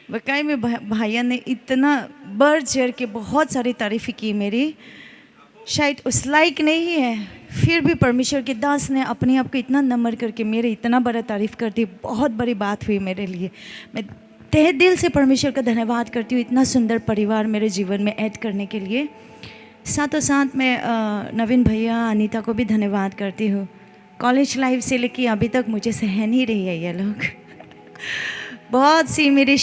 वाकई में भाइया ने इतना बढ़ चढ़ के बहुत सारी तारीफ़ की मेरी, शायद उस लायक नहीं है, फिर भी परमेश्वर के दास ने अपने आप को इतना नम्र करके मेरे इतना बड़ा तारीफ़ कर दी। बहुत बड़ी बात हुई मेरे लिए। मैं तहे दिल से परमेश्वर का धन्यवाद करती हूँ इतना सुंदर परिवार मेरे जीवन में ऐड करने के लिए। साथों साथ मैं नवीन भैया, अनीता को भी धन्यवाद करती हूँ। कॉलेज लाइफ से लेके अभी तक मुझे सहन ही रही है ये लोग। बहुत सी मेरी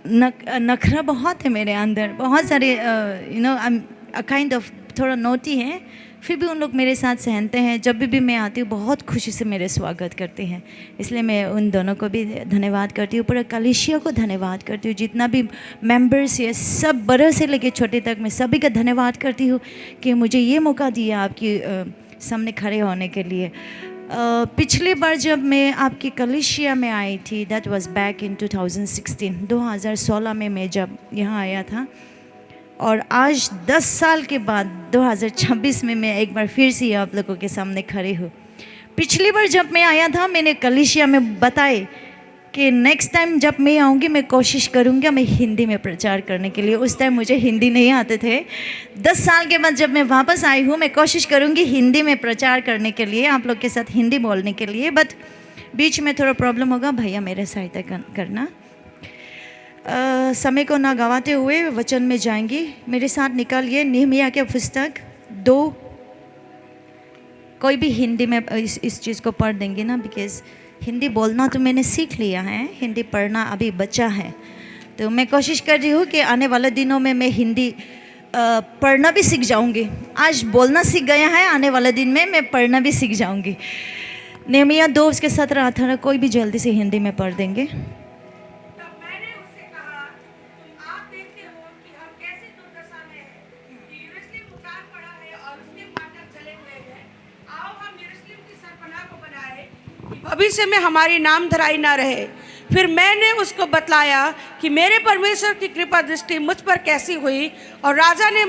नखरा बहुत है मेरे अंदर, बहुत सारे आई एम काइंड ऑफ थोड़ा नोटी है, फिर भी उन लोग मेरे साथ सहनते हैं। जब भी मैं आती हूँ बहुत खुशी से मेरे स्वागत करते हैं, इसलिए मैं उन दोनों को भी धन्यवाद करती हूँ। पूरा कलीसिया को धन्यवाद करती हूँ, जितना भी मेंबर्स है सब बड़े से लेके छोटे तक, मैं सभी का धन्यवाद करती हूँ कि मुझे ये मौका दिया आपकी सामने खड़े होने के लिए। पिछली बार जब मैं आपकी कलीसिया में आई थी, दैट वाज बैक इन 2016 में मैं जब यहाँ आया था, और आज 10 साल के बाद 2026 में मैं एक बार फिर से आप लोगों के सामने खड़ी हूँ। पिछली बार जब मैं आया था मैंने कलीसिया में बताए कि नेक्स्ट टाइम जब मैं आऊँगी मैं कोशिश करूँगी मैं हिंदी में प्रचार करने के लिए। उस टाइम मुझे हिंदी नहीं आते थे। 10 साल के बाद जब मैं वापस आई हूँ मैं कोशिश करूँगी हिंदी में प्रचार करने के लिए, आप लोग के साथ हिंदी बोलने के लिए। बट बीच में थोड़ा प्रॉब्लम होगा, भैया मेरे सहायता करना। समय को ना गंवाते हुए वचन में जाएंगी। मेरे साथ निकालिए नेहमिया के पुस्तक 2। कोई भी हिंदी में इस चीज़ को पढ़ देंगे ना, बिकॉज़ हिंदी बोलना तो मैंने सीख लिया है, हिंदी पढ़ना अभी बचा है। तो मैं कोशिश कर रही हूँ कि आने वाले दिनों में मैं हिंदी पढ़ना भी सीख जाऊँगी। आज बोलना सीख गया है, आने वाले दिन में मैं पढ़ना भी सीख जाऊँगी। नेहमिया 2 उसके 17-18 कोई भी जल्दी से हिंदी में पढ़ देंगे। भविष्य में हमारी नाम धराई ना रहे। फिर मैंने उसको बतलाया कि मेरे परमेश्वर की कृपा दृष्टि मुझ पर कैसी हुई और राजा ने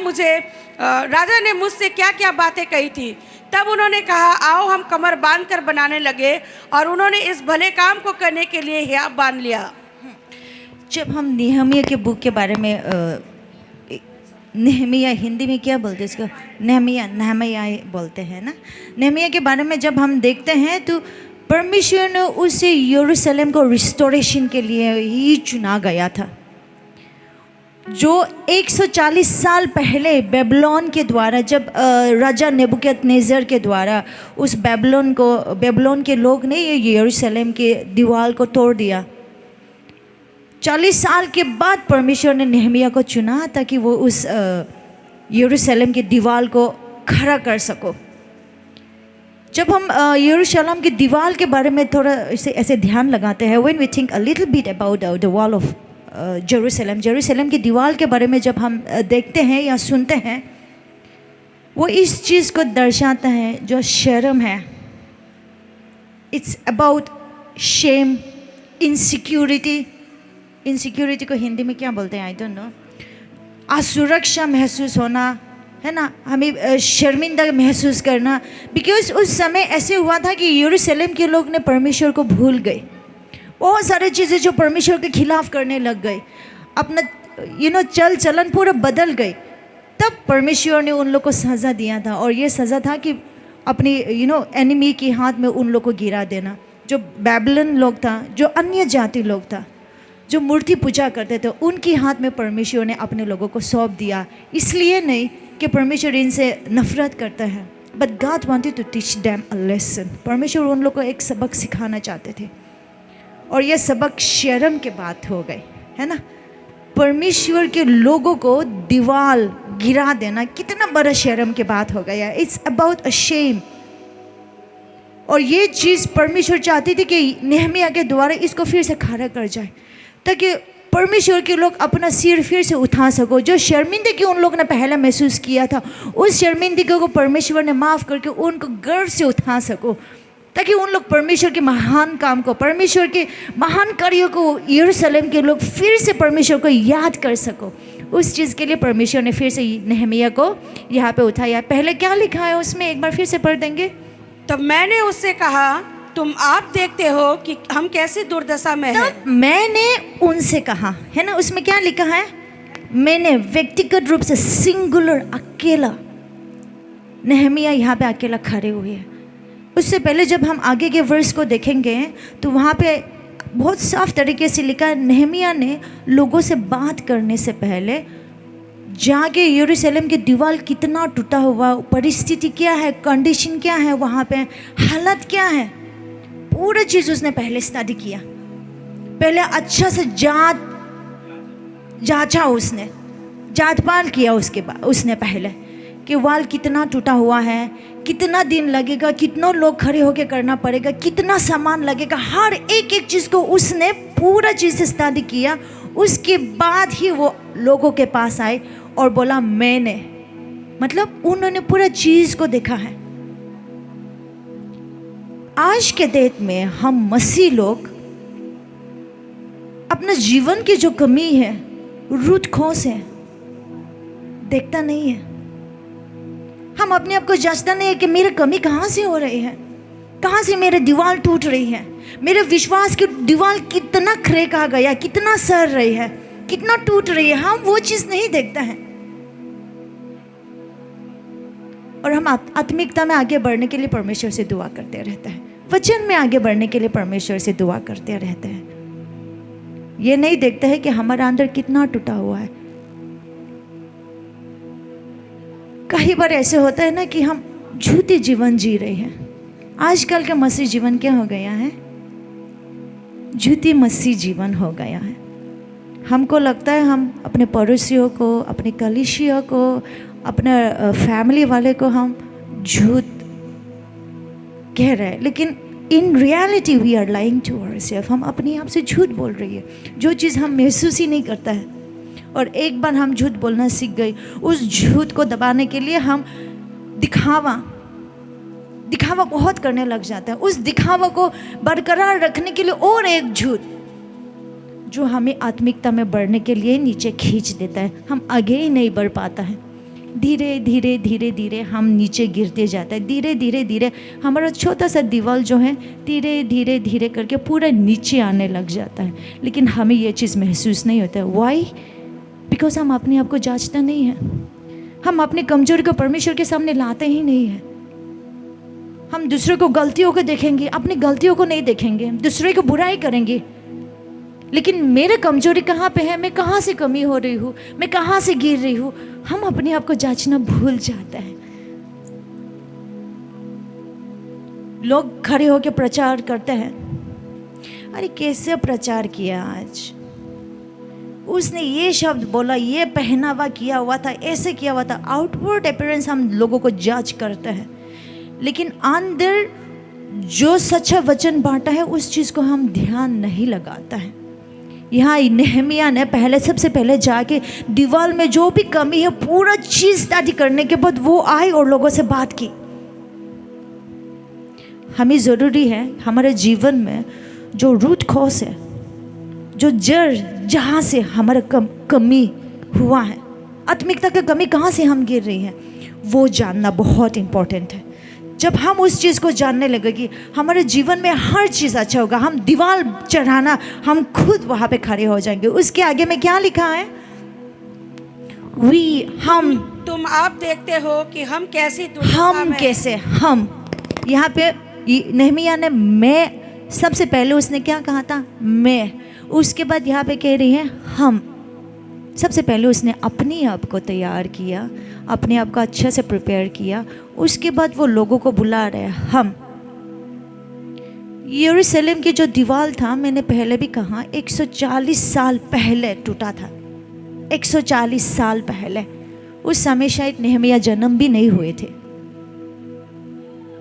मुझसे क्या क्या बातें कही थी। तब उन्होंने कहा, आओ हम कमर बांध कर बनाने लगे, और उन्होंने इस भले काम को करने के लिए हियाव बांध लिया। जब हम नेहमिया के बुक के बारे में नेहमिया हिंदी में क्या बोलते हैं इसको, नेहमिया बोलते हैं ना। नेहमिया के बारे में जब हम देखते हैं तो परमेश्वर ने उसे यरूशलेम को रिस्टोरेशन के लिए ही चुना गया था। जो 140 साल पहले बेबीलोन के द्वारा, जब राजा नेबुकदनेस्सर के द्वारा उस बेबीलोन के लोग ने ये यरूशलेम के दीवार को तोड़ दिया, 40 साल के बाद परमेश्वर ने नेहमिया को चुना ताकि वो उस यरूशलेम की दीवार को खड़ा कर सको। जब हम यरूशलेम की दीवार के बारे में थोड़ा ऐसे ध्यान लगाते हैं, when we think a little bit about the wall of Jerusalem की दीवार के बारे में जब हम देखते हैं या सुनते हैं, वो इस चीज़ को दर्शाता है जो शर्म है। इट्स अबाउट शेम, इनसिक्योरिटी को हिंदी में क्या बोलते हैं, आई डोंट नो। असुरक्षा महसूस होना है ना, हमें शर्मिंदा महसूस करना। बिकॉज उस समय ऐसे हुआ था कि यरूशलेम के लोग ने परमेश्वर को भूल गए, बहुत सारी चीज़ें जो परमेश्वर के खिलाफ करने लग गए, अपना चल चलन पूरा बदल गए। तब परमेश्वर ने उन लोग को सज़ा दिया था, और ये सज़ा था कि अपनी एनिमी के हाथ में उन लोग को गिरा देना। जो बेबीलोन लोग था, जो अन्य जाति लोग था, जो मूर्ति पूजा करते थे, उनके हाथ में परमेश्वर ने अपने लोगों को सौंप दिया। इसलिए नहीं कि परमेश्वर इनसे नफरत करता है, but God wanted to teach them a lesson. परमेश्वर उन लोगों को एक सबक सिखाना चाहते थे, और यह सबक शर्म के बात हो गई, है ना। परमेश्वर के लोगों को दीवार गिरा देना कितना बड़ा शर्म की बात हो गया। It's about a shame. और ये चीज़ परमेश्वर चाहती थी कि नेहमिया के द्वारा इसको फिर से खड़ा कर जाए, ताकि परमेश्वर के लोग अपना सिर फिर से उठा सको। जो शर्मिंदगी उन लोग ने पहले महसूस किया था, उस शर्मिंदगी को परमेश्वर ने माफ़ करके उनको गर्व से उठा सको, ताकि उन लोग परमेश्वर के महान काम को, परमेश्वर के महान कार्यों को यरूशलेम के लोग फिर से परमेश्वर को याद कर सको। उस चीज़ के लिए परमेश्वर ने फिर से नेहमिया को यहाँ पे उठाया। पहले क्या लिखा है उसमें, एक बार फिर से पढ़ देंगे। तब मैंने उससे कहा, आप देखते हो कि हम कैसी दुर्दशा में हैं। तब मैंने उनसे कहा, है ना, उसमें क्या लिखा है? मैंने व्यक्तिगत रूप से सिंगुलर अकेला, नेहमिया यहाँ पे अकेला खड़े हुए हैं। उससे पहले जब हम आगे के वर्स को देखेंगे तो वहाँ पे बहुत साफ तरीके से लिखा है, नेहमिया ने लोगों से बात करने से पहले जाके यरूशलेम की दीवार कितना टूटा हुआ, परिस्थिति क्या है, कंडीशन क्या है, वहाँ पे हालत क्या है, पूरी चीज़ उसने पहले स्टडी किया। पहले अच्छा से जांचा, उसने जांच पाल किया। उसके बाद उसने पहले कि वाल कितना टूटा हुआ है, कितना दिन लगेगा, कितने लोग खड़े होकर करना पड़ेगा, कितना सामान लगेगा, हर एक एक चीज़ को उसने पूरा चीज़ स्टडी किया। उसके बाद ही वो लोगों के पास आए और बोला मैंने, मतलब उन्होंने पूरा चीज़ को देखा है। आज के डेट में हम मसीह लोग अपना जीवन की जो कमी है, रूट खोस है, देखता नहीं है। हम अपने आप को जांचता नहीं है कि मेरी कमी कहाँ से हो रही है, कहाँ से मेरे दीवार टूट रही है, मेरे विश्वास की दीवार कितना क्रैक आ गया, कितना सड़ रही है, कितना टूट रही है। हम वो चीज़ नहीं देखता है और हम आत्मिकता में आगे बढ़ने के लिए परमेश्वर से दुआ करते रहते हैं, वचन में आगे बढ़ने के लिए परमेश्वर से दुआ करते रहते हैं। ये नहीं देखते हैं कि हमारा अंदर कितना टूटा हुआ है। कई बार ऐसे होता है ना कि हम झूठी जीवन जी रहे हैं। आजकल का मसीह जीवन क्या हो गया है? झूठी मसीह जीवन हो गया है। हमको लगता है हम अपने पड़ोसियों को, अपने कलीसियों को, अपने फैमिली वाले को हम झूठ कह रहे हैं, लेकिन in reality we are lying to ourselves. हम अपने आप से झूठ बोल रही है, जो चीज़ हम महसूस ही नहीं करता है। और एक बार हम झूठ बोलना सीख गए, उस झूठ को दबाने के लिए हम दिखावा बहुत करने लग जाता है। उस दिखावा को बरकरार रखने के लिए और एक झूठ जो हमें आत्मिकता में बढ़ने के लिए नीचे खींच देता है। हम आगे ही नहीं बढ़ पाता है। धीरे धीरे हम नीचे गिरते जाते हैं। धीरे धीरे हमारा छोटा सा दीवार जो है धीरे करके पूरा नीचे आने लग जाता है, लेकिन हमें ये चीज़ महसूस नहीं होता है। वाई? बिकॉज हम अपने आप को जांचता नहीं है। हम अपनी कमजोरी को परमेश्वर के सामने लाते ही नहीं है। हम दूसरे को गलतियों को देखेंगे, अपनी गलतियों को नहीं देखेंगे, दूसरे को बुराई करेंगे, लेकिन मेरे कमजोरी कहाँ पे है, मैं कहाँ से कमी हो रही हूँ, मैं कहाँ से गिर रही हूँ, हम अपने आप को जांचना भूल जाते हैं। लोग खड़े होकर प्रचार करते हैं, अरे कैसे प्रचार किया आज, उसने ये शब्द बोला, ये पहनावा किया हुआ था, ऐसे किया हुआ था। आउटवर्ड अपीयरेंस हम लोगों को जज करते हैं, लेकिन अंदर जो सच्चा वचन बांटा है उस चीज़ को हम ध्यान नहीं लगाता है। यहाँ नेहमिया ने सबसे पहले जाके दीवार में जो भी कमी है पूरा चीज़ स्टडी करने के बाद वो आए और लोगों से बात की। हमें ज़रूरी है हमारे जीवन में जो रूट कॉज है, जो जड़ जहाँ से हमारा कमी हुआ है, आत्मिकता की कमी कहाँ से हम गिर रही हैं, वो जानना बहुत इम्पोर्टेंट है। जब हम उस चीज़ को जानने लगेगी हमारे जीवन में हर चीज़ अच्छा होगा। हम दीवार चढ़ाना, हम खुद वहाँ पे खड़े हो जाएंगे। उसके आगे में क्या लिखा है? हम तुम आप देखते हो कि हम कैसी दुर्दशा हम में कैसे हम यहाँ पे नेहमिया ने मैं, सबसे पहले उसने क्या कहा था? मैं। उसके बाद यहाँ पे कह रही है हम। सबसे पहले उसने अपने आप को तैयार किया, अपने आप को अच्छे से प्रिपेयर किया। उसके बाद वो लोगों को बुला रहे हैं हम। यरूशलेम की जो दीवार था, मैंने पहले भी कहा 140 साल पहले टूटा था। 140 साल पहले। उस समय शायद नेहमिया जन्म भी नहीं हुए थे।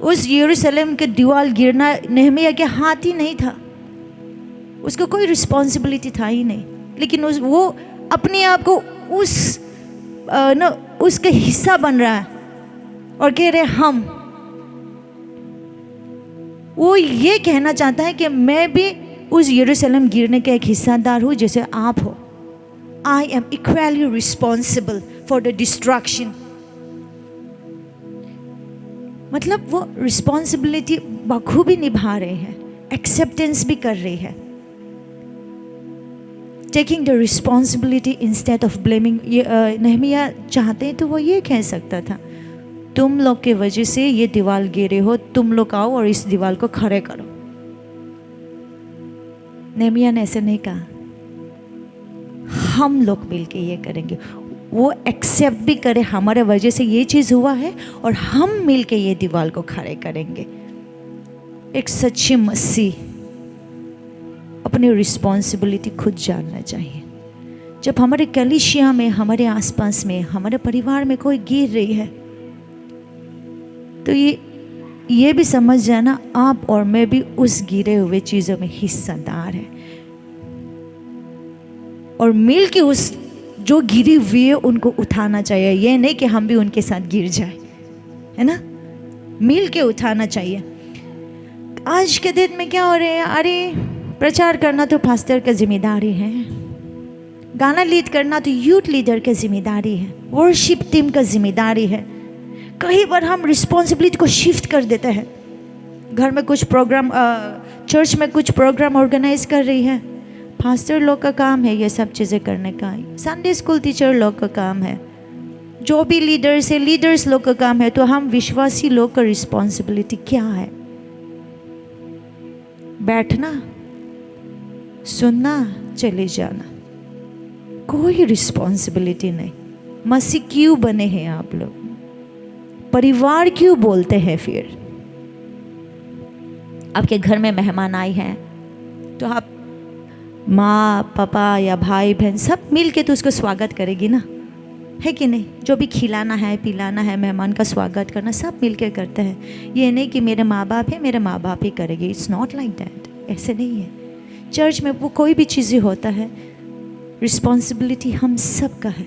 उस यरूशलेम के दीवार गिरना नेहमिया के हाथ ही नहीं था, उसको कोई रिस्पॉन्सिबिलिटी था ही नहीं, लेकिन वो अपने आप को उसका हिस्सा बन रहा है और कह रहे हम। वो ये कहना चाहता है कि मैं भी उस यरूशलेम गिरने का एक हिस्सेदार हूँ जैसे आप हो। I am equally responsible for the destruction. मतलब वो रिस्पॉन्सिबिलिटी बखूबी निभा रहे हैं, एक्सेप्टेंस भी कर रही है, taking the responsibility instead of blaming. Nehemiah चाहते तो वो ये कह सकता था, तुम लोग के वजह से ये दीवार गिरे हो, तुम लोग आओ और इस दीवार को खड़े करो। नहमिया ने ऐसे नहीं कहा, हम लोग मिलके ये करेंगे। वो एक्सेप्ट भी करे हमारे वजह से ये चीज़ हुआ है और हम मिलके ये दीवार को खड़े करेंगे। एक सच्ची मसीह अपनी रिस्पॉन्सिबिलिटी खुद जानना चाहिए। जब हमारे कलीसिया में, हमारे आसपास में, हमारे परिवार में कोई गिर रही है तो ये भी समझ जाना आप और मैं भी उस गिरे हुए चीज़ों में हिस्सेदार है, और मिल के उस जो गिरी हुई है उनको उठाना चाहिए। ये नहीं कि हम भी उनके साथ गिर जाए, है ना, मिल के उठाना चाहिए। आज के दिन में क्या हो रहा है, अरे प्रचार करना तो पास्टर का जिम्मेदारी है, गाना लीड करना तो यूथ लीडर का जिम्मेदारी है, वर्शिप टीम का जिम्मेदारी है। कई बार हम रिस्पॉन्सिबिलिटी को शिफ्ट कर देते हैं। घर में कुछ प्रोग्राम, चर्च में कुछ प्रोग्राम ऑर्गेनाइज कर रही है, पास्टर लोग का काम है ये सब चीज़ें करने का, संडे स्कूल टीचर लोग का काम है, जो भी लीडर्स है लीडर्स लोग का काम है। तो हम विश्वासी लोग का रिस्पॉन्सिबिलिटी क्या है? बैठना, सुनना, चले जाना, कोई रिस्पॉन्सिबिलिटी नहीं। मसीह क्यों बने हैं आप लोग? परिवार क्यों बोलते हैं? फिर आपके घर में मेहमान आए हैं तो आप माँ पापा या भाई बहन सब मिल के तो उसको स्वागत करेगी ना, है कि नहीं? जो भी खिलाना है पिलाना है, मेहमान का स्वागत करना, सब मिल के करते हैं। ये नहीं कि मेरे माँ बाप है मेरे माँ बाप ही करेंगे, इट्स नॉट लाइक दैट, ऐसे नहीं है। चर्च में वो कोई भी चीज़ें होता है, रिस्पॉन्सिबिलिटी हम सब का है,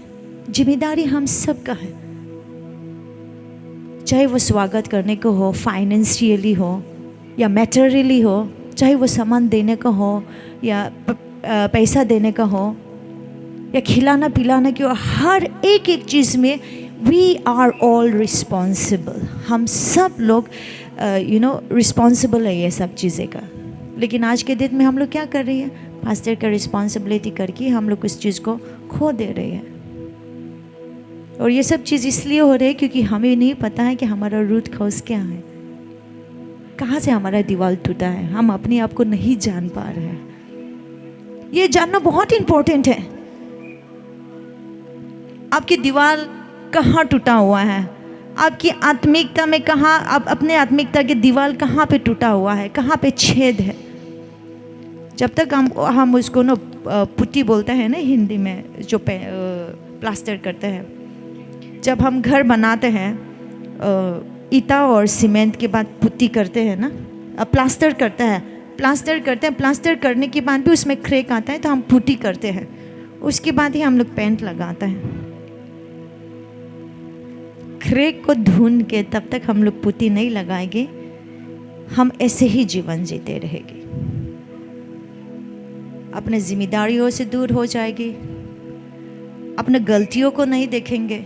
जिम्मेदारी हम सब का है। चाहे वो स्वागत करने को हो, फाइनेंशियली हो या मैटेरियली हो, चाहे वो सामान देने का हो या पैसा देने का हो या खिलाना पिलाना की हो, हर एक एक चीज़ में वी आर ऑल रिस्पॉन्सिबल। हम सब लोग रिस्पॉन्सिबल है ये सब चीज़ें का। लेकिन आज के दिन में हम लोग क्या कर रही है? पास्टर का रिस्पॉन्सिबिलिटी करके हम लोग उस चीज़ को खो दे रहे हैं। और ये सब चीज़ इसलिए हो रही है क्योंकि हमें नहीं पता है कि हमारा रूट कॉज क्या है, कहाँ से हमारा दीवार टूटा है। हम अपने आप को नहीं जान पा रहे हैं। ये जानना बहुत इम्पोर्टेंट है। आपकी दीवार कहाँ टूटा हुआ है, आपकी आत्मिकता में कहाँ, आप अपने आत्मिकता की दीवार कहाँ पे टूटा हुआ है, कहाँ पे छेद है। जब तक हम उसको ना पुट्टी बोलते हैं ना हिंदी में, जो प्लास्टर करते हैं, जब हम घर बनाते हैं ईटा और सीमेंट के बाद पुट्टी करते हैं ना, प्लास्टर करते हैं, प्लास्टर करने के बाद भी उसमें क्रैक आता है तो हम पुट्टी करते हैं, उसके बाद ही हम लोग पेंट लगाते हैं। क्रैक को ढूंढ के तब तक हम लोग पुट्टी नहीं लगाएंगे, हम ऐसे ही जीवन जीते रहेंगे, अपने जिम्मेदारियों से दूर हो जाएगी, अपने गलतियों को नहीं देखेंगे,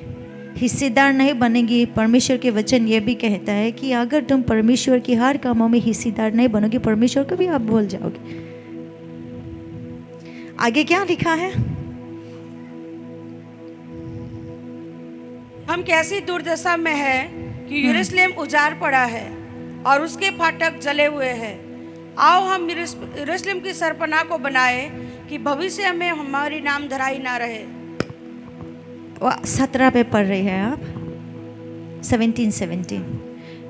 हिस्सेदार नहीं बनेंगी। परमेश्वर के वचन ये भी कहता है कि अगर तुम परमेश्वर की हर कामों में हिस्सेदार नहीं बनोगे, परमेश्वर को भी आप भूल जाओगे। आगे क्या लिखा है? हम कैसी दुर्दशा में है कि यरूशलेम उजाड़ पड़ा है और उसके फाटक जले हुए हैं। आओ हम यरूशलेम की सरपनाह को बनाए कि भविष्य में हमारी नाम धराई ना रहे। 17 पे पढ़ रहे हैं आप, 17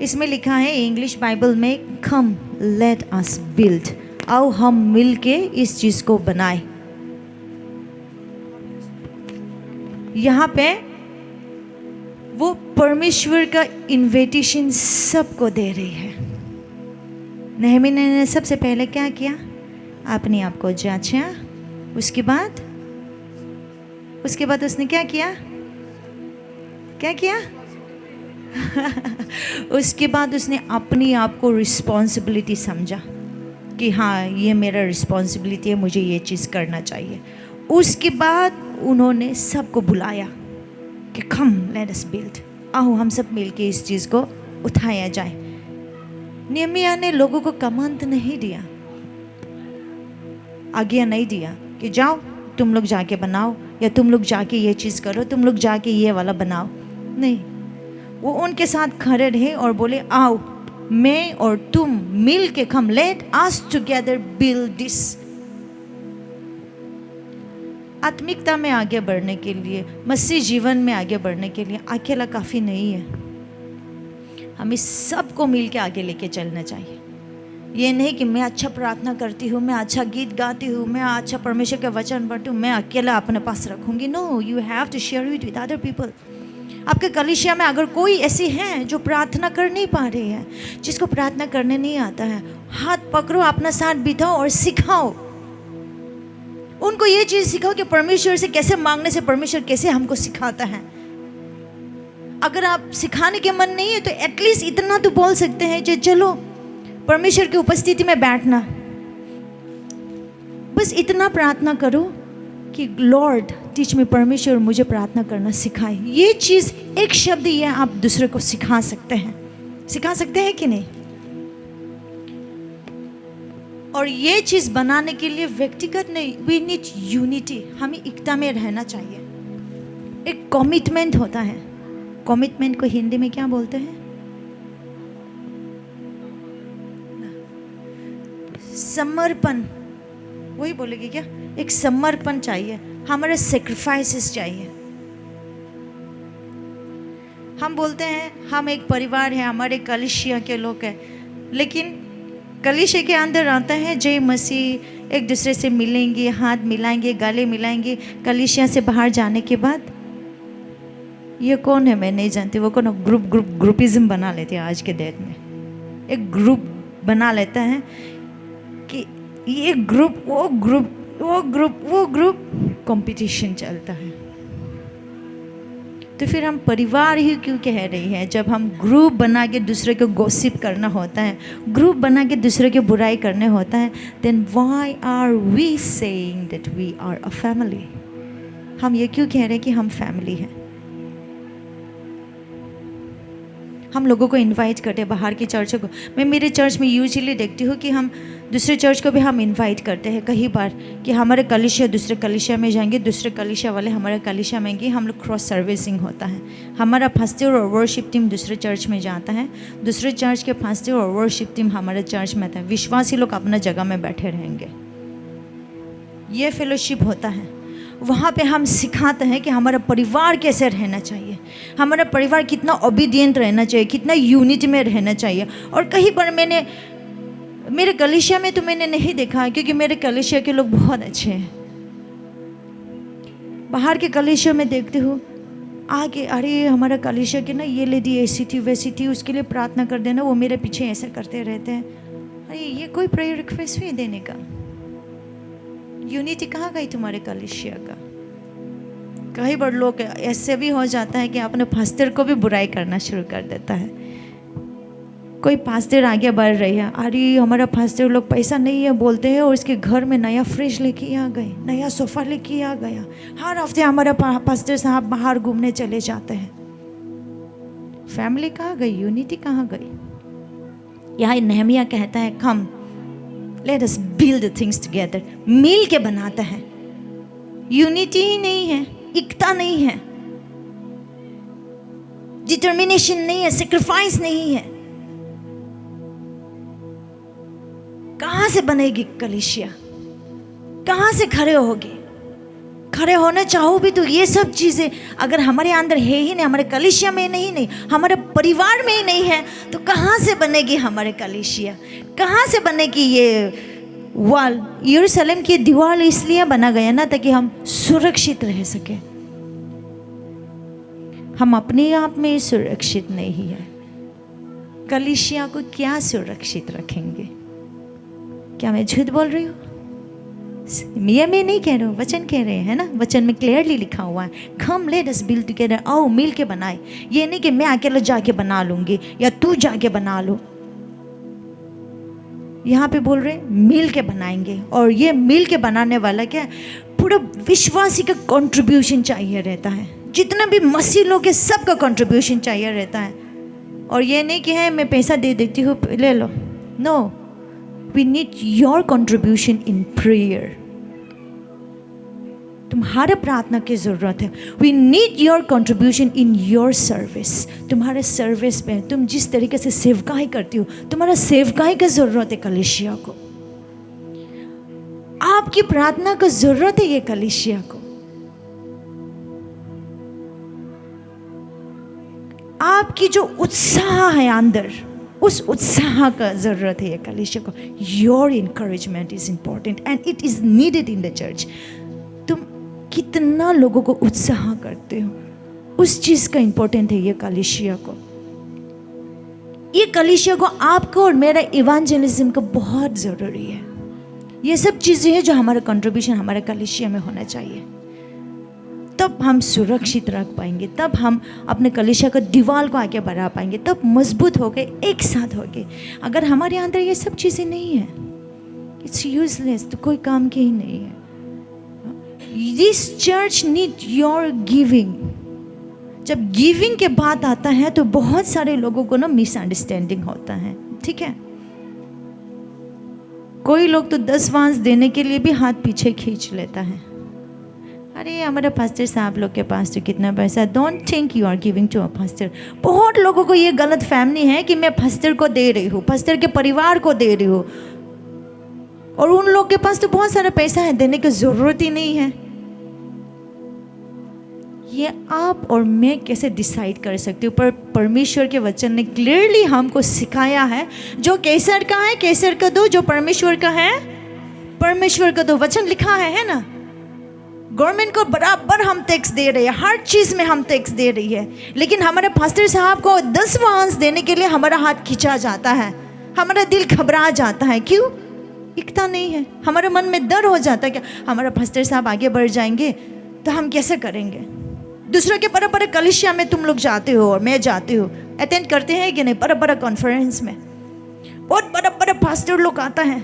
इसमें लिखा है इंग्लिश बाइबल में, कम लेट अस बिल्ड, आओ हम मिल के इस चीज़ को बनाए। यहाँ पे वो परमेश्वर का इन्विटेशन सबको दे रही है। नहमी ने सबसे पहले क्या किया? अपने आप को जांचा। उसके बाद उसने क्या किया? उसके बाद उसने अपनी आप को रिस्पॉन्सिबिलिटी समझा कि हाँ ये मेरा रिस्पॉन्सिबिलिटी है, मुझे ये चीज़ करना चाहिए। उसके बाद उन्होंने सबको बुलाया कि कम लेट अस बिल्ड, आओ हम सब मिलके इस चीज़ को उठाया जाए। नेहमिया ने लोगों को कमांड नहीं दिया, आज्ञा नहीं दिया कि जाओ तुम लोग जाके बनाओ, या तुम लोग जाके ये चीज़ करो, तुम लोग जाके ये वाला बनाओ। नहीं, वो उनके साथ खड़े रहे और बोले आओ मैं और तुम मिल के come, let us together build this. आत्मिकता में आगे बढ़ने के लिए, मसीह जीवन में आगे बढ़ने के लिए अकेला काफ़ी नहीं है, हमें सबको मिल के आगे लेके चलना चाहिए। ये नहीं कि मैं अच्छा प्रार्थना करती हूँ, मैं अच्छा गीत गाती हूँ, मैं अच्छा परमेश्वर के वचन पढ़ती हूँ, मैं अकेला अपने पास रखूँगी। No, you have to share it with other people. आपके कलीसिया में अगर कोई ऐसी है जो प्रार्थना कर नहीं पा रही है, जिसको प्रार्थना करने नहीं आता है, हाथ पकड़ो, अपना साथ बिठाओ और सिखाओ उनको। ये चीज़ सिखाओ कि परमेश्वर से कैसे मांगने से परमेश्वर कैसे हमको सिखाता है। अगर आप सिखाने के मन नहीं है तो एटलीस्ट इतना तो बोल सकते हैं कि चलो परमेश्वर की उपस्थिति में बैठना, बस इतना प्रार्थना करो कि लॉर्ड टीच मी, परमेश्वर मुझे प्रार्थना करना सिखाए। ये चीज़ एक शब्द ये आप दूसरे को सिखा सकते हैं कि नहीं? और ये चीज़ बनाने के लिए व्यक्तिगत नहीं, वी नीड यूनिटी, हमें एकता में रहना चाहिए। एक कमिटमेंट होता है, कमिटमेंट को हिंदी में क्या बोलते हैं? समर्पण, वही बोलेगी क्या? एक समर्पण चाहिए, हमारे सेक्रीफाइसेस चाहिए। हम बोलते हैं हम एक परिवार है, हमारे कलीसिया के लोग हैं, लेकिन कलीसिया के अंदर आता है जय मसीह, एक दूसरे से मिलेंगे, हाथ मिलाएंगे, गले मिलाएंगे। कलीसिया से बाहर जाने के बाद ये कौन है मैं नहीं जानती, वो कौन ग्रुपिज्म बना लेते हैं आज के डेट में। एक ग्रुप बना लेता है कि ये ग्रुप वो ग्रुप कंपटीशन चलता है। तो फिर हम परिवार ही क्यों कह रही है? जब हम ग्रुप बना के दूसरे को गॉसिप करना होता है, ग्रुप बना के दूसरे की बुराई करने होता है, then why are we saying that we are a family? हम ये क्यों कह रहे हैं कि हम फैमिली हैं? हम लोगों को इनवाइट करते हैं बाहर की चर्चों को। मैं मेरे चर्च में यूजुअली देखती हूँ कि हम दूसरे चर्च को भी हम इनवाइट करते हैं कई बार कि हमारे कलीसिया दूसरे कलीसिया में जाएंगे, दूसरे कलीसिया वाले हमारे कलीसिया में आएंगे। हम लोग क्रॉस सर्विसिंग होता है, हमारा फास्टर और वर्शिप टीम दूसरे चर्च में जाता है, दूसरे चर्च के फास्टर और वर्शिप टीम हमारे चर्च में आता है। विश्वासी लोग अपना जगह में बैठे रहेंगे, ये फेलोशिप होता है। वहाँ पे हम सिखाते हैं कि हमारा परिवार कैसे रहना चाहिए, हमारा परिवार कितना ओबीडिएंट रहना चाहिए, कितना यूनिटी में रहना चाहिए। और कई बार मैंने मेरे कलीसिया में तो मैंने नहीं देखा, क्योंकि मेरे कलीसिया के लोग बहुत अच्छे हैं। बाहर के कलीसिया में देखती हूँ आगे, अरे हमारा कलीसिया के ना ये लेडी ऐसी थी वैसी थी, उसके लिए प्रार्थना कर देना, वो मेरे पीछे ऐसा करते रहते हैं। अरे ये कोई प्रेयर रिक्वेस्ट भी देने का? यूनिटी कहाँ गई तुम्हारे कलीसिया का? कई बार लोग ऐसे भी हो जाता है कि अपने पास्टर को भी बुराई करना शुरू कर देता है। कोई पास्टर आगे बढ़ रही है, अरे हमारा पास्टर लोग पैसा नहीं है बोलते हैं और इसके घर में नया फ्रिज लेके आ गए, नया सोफ़ा लेके आ गया। हर हफ्ते हमारा पास्टर साहब बाहर घूमने चले जाते हैं। फैमिली कहाँ गई? यूनिटी कहाँ गई? यहाँ नेहमिया कहता है come let us build the things together, मिल के बनाता है। यूनिटी ही नहीं है, एकता नहीं है, डिटर्मिनेशन नहीं है, सेक्रीफाइस नहीं है, कहाँ से बनेगी कलीसिया? कहाँ से खड़े होगे? खड़े होना चाहो भी तो ये सब चीज़ें अगर हमारे अंदर है ही नहीं, हमारे कलीसिया में नहीं, हमारे परिवार में ही नहीं है, तो कहाँ से बनेगी हमारे कलीसिया? कहाँ से बनेगी ये वॉल? यरूशलेम की दीवार इसलिए बना गया ना ताकि हम सुरक्षित रह सके। हम अपने आप में सुरक्षित नहीं है, कलीसिया को क्या सुरक्षित रखेंगे? क्या मैं झूठ बोल रही हूँ? मैं नहीं कह रहा हूँ, वचन कह रहे हैं ना। वचन में क्लियरली लिखा हुआ है come let us build together, आओ मिल के बनाए। ये नहीं कि मैं अकेला जाके बना लूंगी या तू जाके बना लो। यहाँ पे बोल रहे मिल के बनाएंगे, और ये मिल के बनाने वाला क्या है? पूरा विश्वासी का कंट्रीब्यूशन चाहिए रहता है। जितना भी मसीह लोग है सबका कंट्रीब्यूशन चाहिए रहता है। और ये नहीं कि है मैं पैसा दे देती हूँ ले लो. No, we need your contribution in prayer. तुम्हारे प्रार्थना की ज़रूरत है. We need your contribution in your service. तुम्हारे सर्विस में तुम जिस तरीके से सेवकाई करती हो, तुम्हारा सेवकाई की ज़रूरत है कलीसिया को. आपकी प्रार्थना को ज़रूरत है ये कलीसिया को. आपकी जो उत्साह है अंदर, उस उत्साह का ज़रूरत है ये कलीसिया को. Your encouragement is important and it is needed in the church. तुम कितना लोगों को उत्साह करते हो, उस चीज़ का इम्पोर्टेंट है ये कलीसिया को. ये कलीसिया को आपको और मेरा इवांजेलिज्म को बहुत ज़रूरी है. ये सब चीज़ें हैं जो हमारा कंट्रीब्यूशन हमारे कलीसिया में होना चाहिए. तब हम सुरक्षित रख पाएंगे, तब हम अपने कलीसिया का दीवार को आगे बढ़ा पाएंगे, तब मजबूत हो गए, एक साथ हो गए. अगर हमारे अंदर ये सब चीज़ें नहीं है, इट्स यूजलेस, तो कोई काम की ही नहीं है. This church need your giving. जब गिविंग के बात आता है तो बहुत सारे लोगों को ना मिसअंडरस्टैंडिंग होता है. ठीक है, कोई लोग तो 10 वांस देने के लिए भी हाथ पीछे खींच लेता है. अरे हमारे पास्टर साहब लोग के पास तो कितना पैसा. Don't think you are giving to a pastor. बहुत लोगों को ये गलत फहमी है कि मैं पास्टर को दे रही हूँ, पास्टर के परिवार को दे रही हूँ, और उन लोग के पास तो बहुत सारा पैसा है, देने की ज़रूरत ही नहीं है. ये आप और मैं कैसे डिसाइड कर सकते हो? पर परमेश्वर के वचन ने क्लियरली हमको सिखाया है, जो कैसर का है कैसर का दो, जो परमेश्वर का है परमेश्वर का दो. वचन लिखा है ना. गवर्नमेंट को बराबर हम टैक्स दे रहे हैं, हर चीज़ में हम टैक्स दे रही है, लेकिन हमारे पास्टर साहब को 10 वांस देने के लिए हमारा हाथ खींचा जाता है, हमारा दिल घबरा जाता है. क्यों? इकता नहीं है. हमारे मन में डर हो जाता है कि हमारा पास्टर साहब आगे बढ़ जाएंगे तो हम कैसे करेंगे. दूसरों के बड़े बड़े कलीसिया में तुम लोग जाते हो और मैं जाती हूँ, अटेंड करते हैं कि नहीं, बड़े बड़े कॉन्फ्रेंस में बहुत बड़े बड़े पास्टर लोग आता है,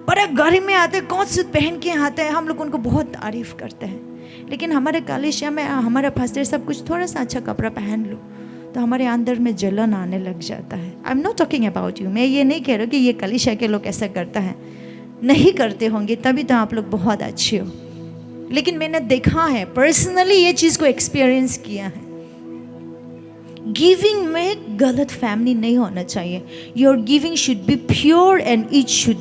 बड़े गाड़ी में आते हैं, कोट सूट पहन के आते हैं, हम लोग उनको बहुत तारीफ करते हैं. लेकिन हमारे कलीसिया में हमारा पास्टर सब कुछ थोड़ा सा अच्छा कपड़ा पहन लो तो हमारे अंदर में जलन आने लग जाता है. I am not talking about you. मैं ये नहीं कह रहा कि ये कलीसिया के लोग ऐसा करता है, नहीं करते होंगे तभी तो आप लोग बहुत अच्छे हो. लेकिन मैंने देखा है, पर्सनली ये चीज़ को एक्सपीरियंस किया है. गिविंग में गलत फैमिली नहीं होना चाहिए. Your giving should be pure and it should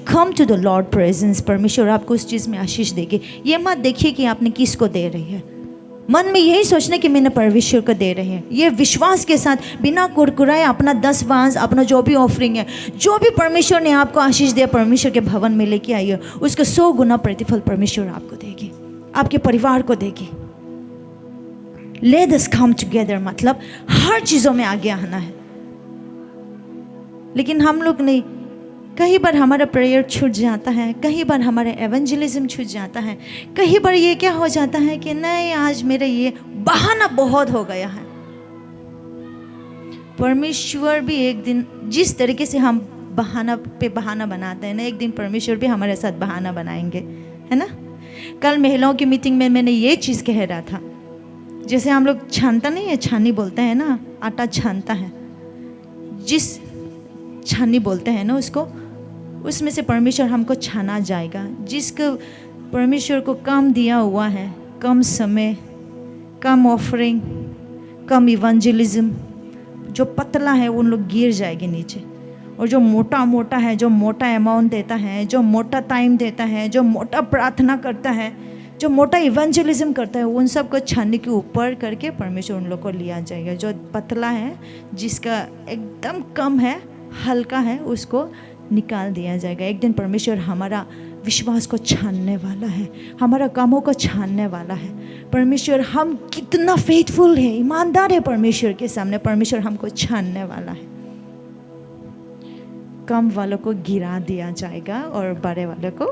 come to the lord presence. परमेश्वर आपको उस चीज़ में आशीष देगी. ये मत देखिए कि आपने किसको दे रही है, मन में यही सोचना कि मैंने परमेश्वर को दे रहे हैं. ये विश्वास के साथ बिना कुरकुराए अपना 10 वांस, अपना जो भी ऑफरिंग है, जो भी परमेश्वर ने आपको आशीष दिया, परमेश्वर के भवन में लेके आइए, उसका 100 गुना प्रतिफल परमेश्वर आपको देगी, आपके परिवार को देगी. लेट अस कम टुगेदर, मतलब हर चीज़ों में आगे आना है. लेकिन हम लोग नहीं, कई बार हमारा प्रेयर छूट जाता है, कई बार हमारा एवेंजलिज्म छूट जाता है, कई बार ये क्या हो जाता है कि नहीं आज मेरा ये बहाना बहुत हो गया है. परमेश्वर भी एक दिन, जिस तरीके से हम बहाना पे बहाना बनाते हैं ना, एक दिन परमेश्वर भी हमारे साथ बहाना बनाएंगे, है ना. कल महिलाओं की मीटिंग में मैंने ये चीज़ कह रहा था, जैसे हम लोग छानता नहीं है, छानी बोलते हैं ना, आटा छानता है, जिस छानी बोलते हैं ना उसको, उसमें से परमेश्वर हमको छाना जाएगा. जिसको परमेश्वर को कम दिया हुआ है, कम समय, कम ऑफरिंग, कम इवेंजलिज्म, जो पतला है उन लोग गिर जाएंगे नीचे, और जो मोटा मोटा है, जो मोटा अमाउंट देता है, जो मोटा टाइम देता है, जो मोटा प्रार्थना करता है, जो मोटा इवेंजलिज्म करता है, उन सब को छानने के ऊपर करके परमेश्वर उन लोग को लिया जाएगा. जो पतला है, जिसका एकदम कम है, हल्का है, उसको निकाल दिया जाएगा. एक दिन परमेश्वर हमारा विश्वास को छानने वाला है, हमारा कामों को छानने वाला है. परमेश्वर हम कितना फेथफुल है, ईमानदार है परमेश्वर के सामने, परमेश्वर हमको छानने वाला है. कम वालों को गिरा दिया जाएगा और बड़े वालों को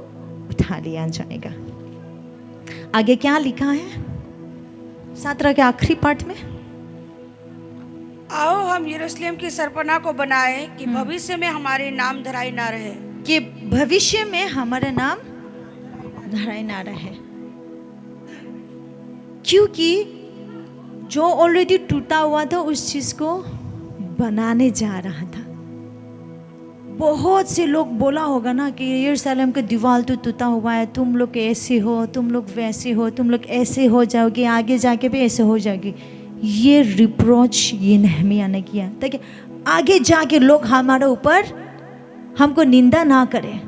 उठा लिया जाएगा. आगे क्या लिखा है 17 के आखिरी पार्ट में? आओ हम यरूशलेम की सरपना को बनाए कि भविष्य में हमारे नाम धराई ना रहे. कि भविष्य में हमारा नाम धराई ना रहे. क्योंकि जो ऑलरेडी टूटा हुआ था उस चीज़ को बनाने जा रहा था। बहुत से लोग बोला होगा ना कि यरूशलेम का दीवार तो टूटा हुआ है, तुम लोग ऐसे हो, तुम लोग वैसे हो, तुम लोग ऐसे हो जाओगे, आगे जाके भी ऐसे हो जाओगे। ये रिप्रोच ये नहमिया ने किया ताकि आगे जाके लोग हमारे ऊपर हमको निंदा ना करें,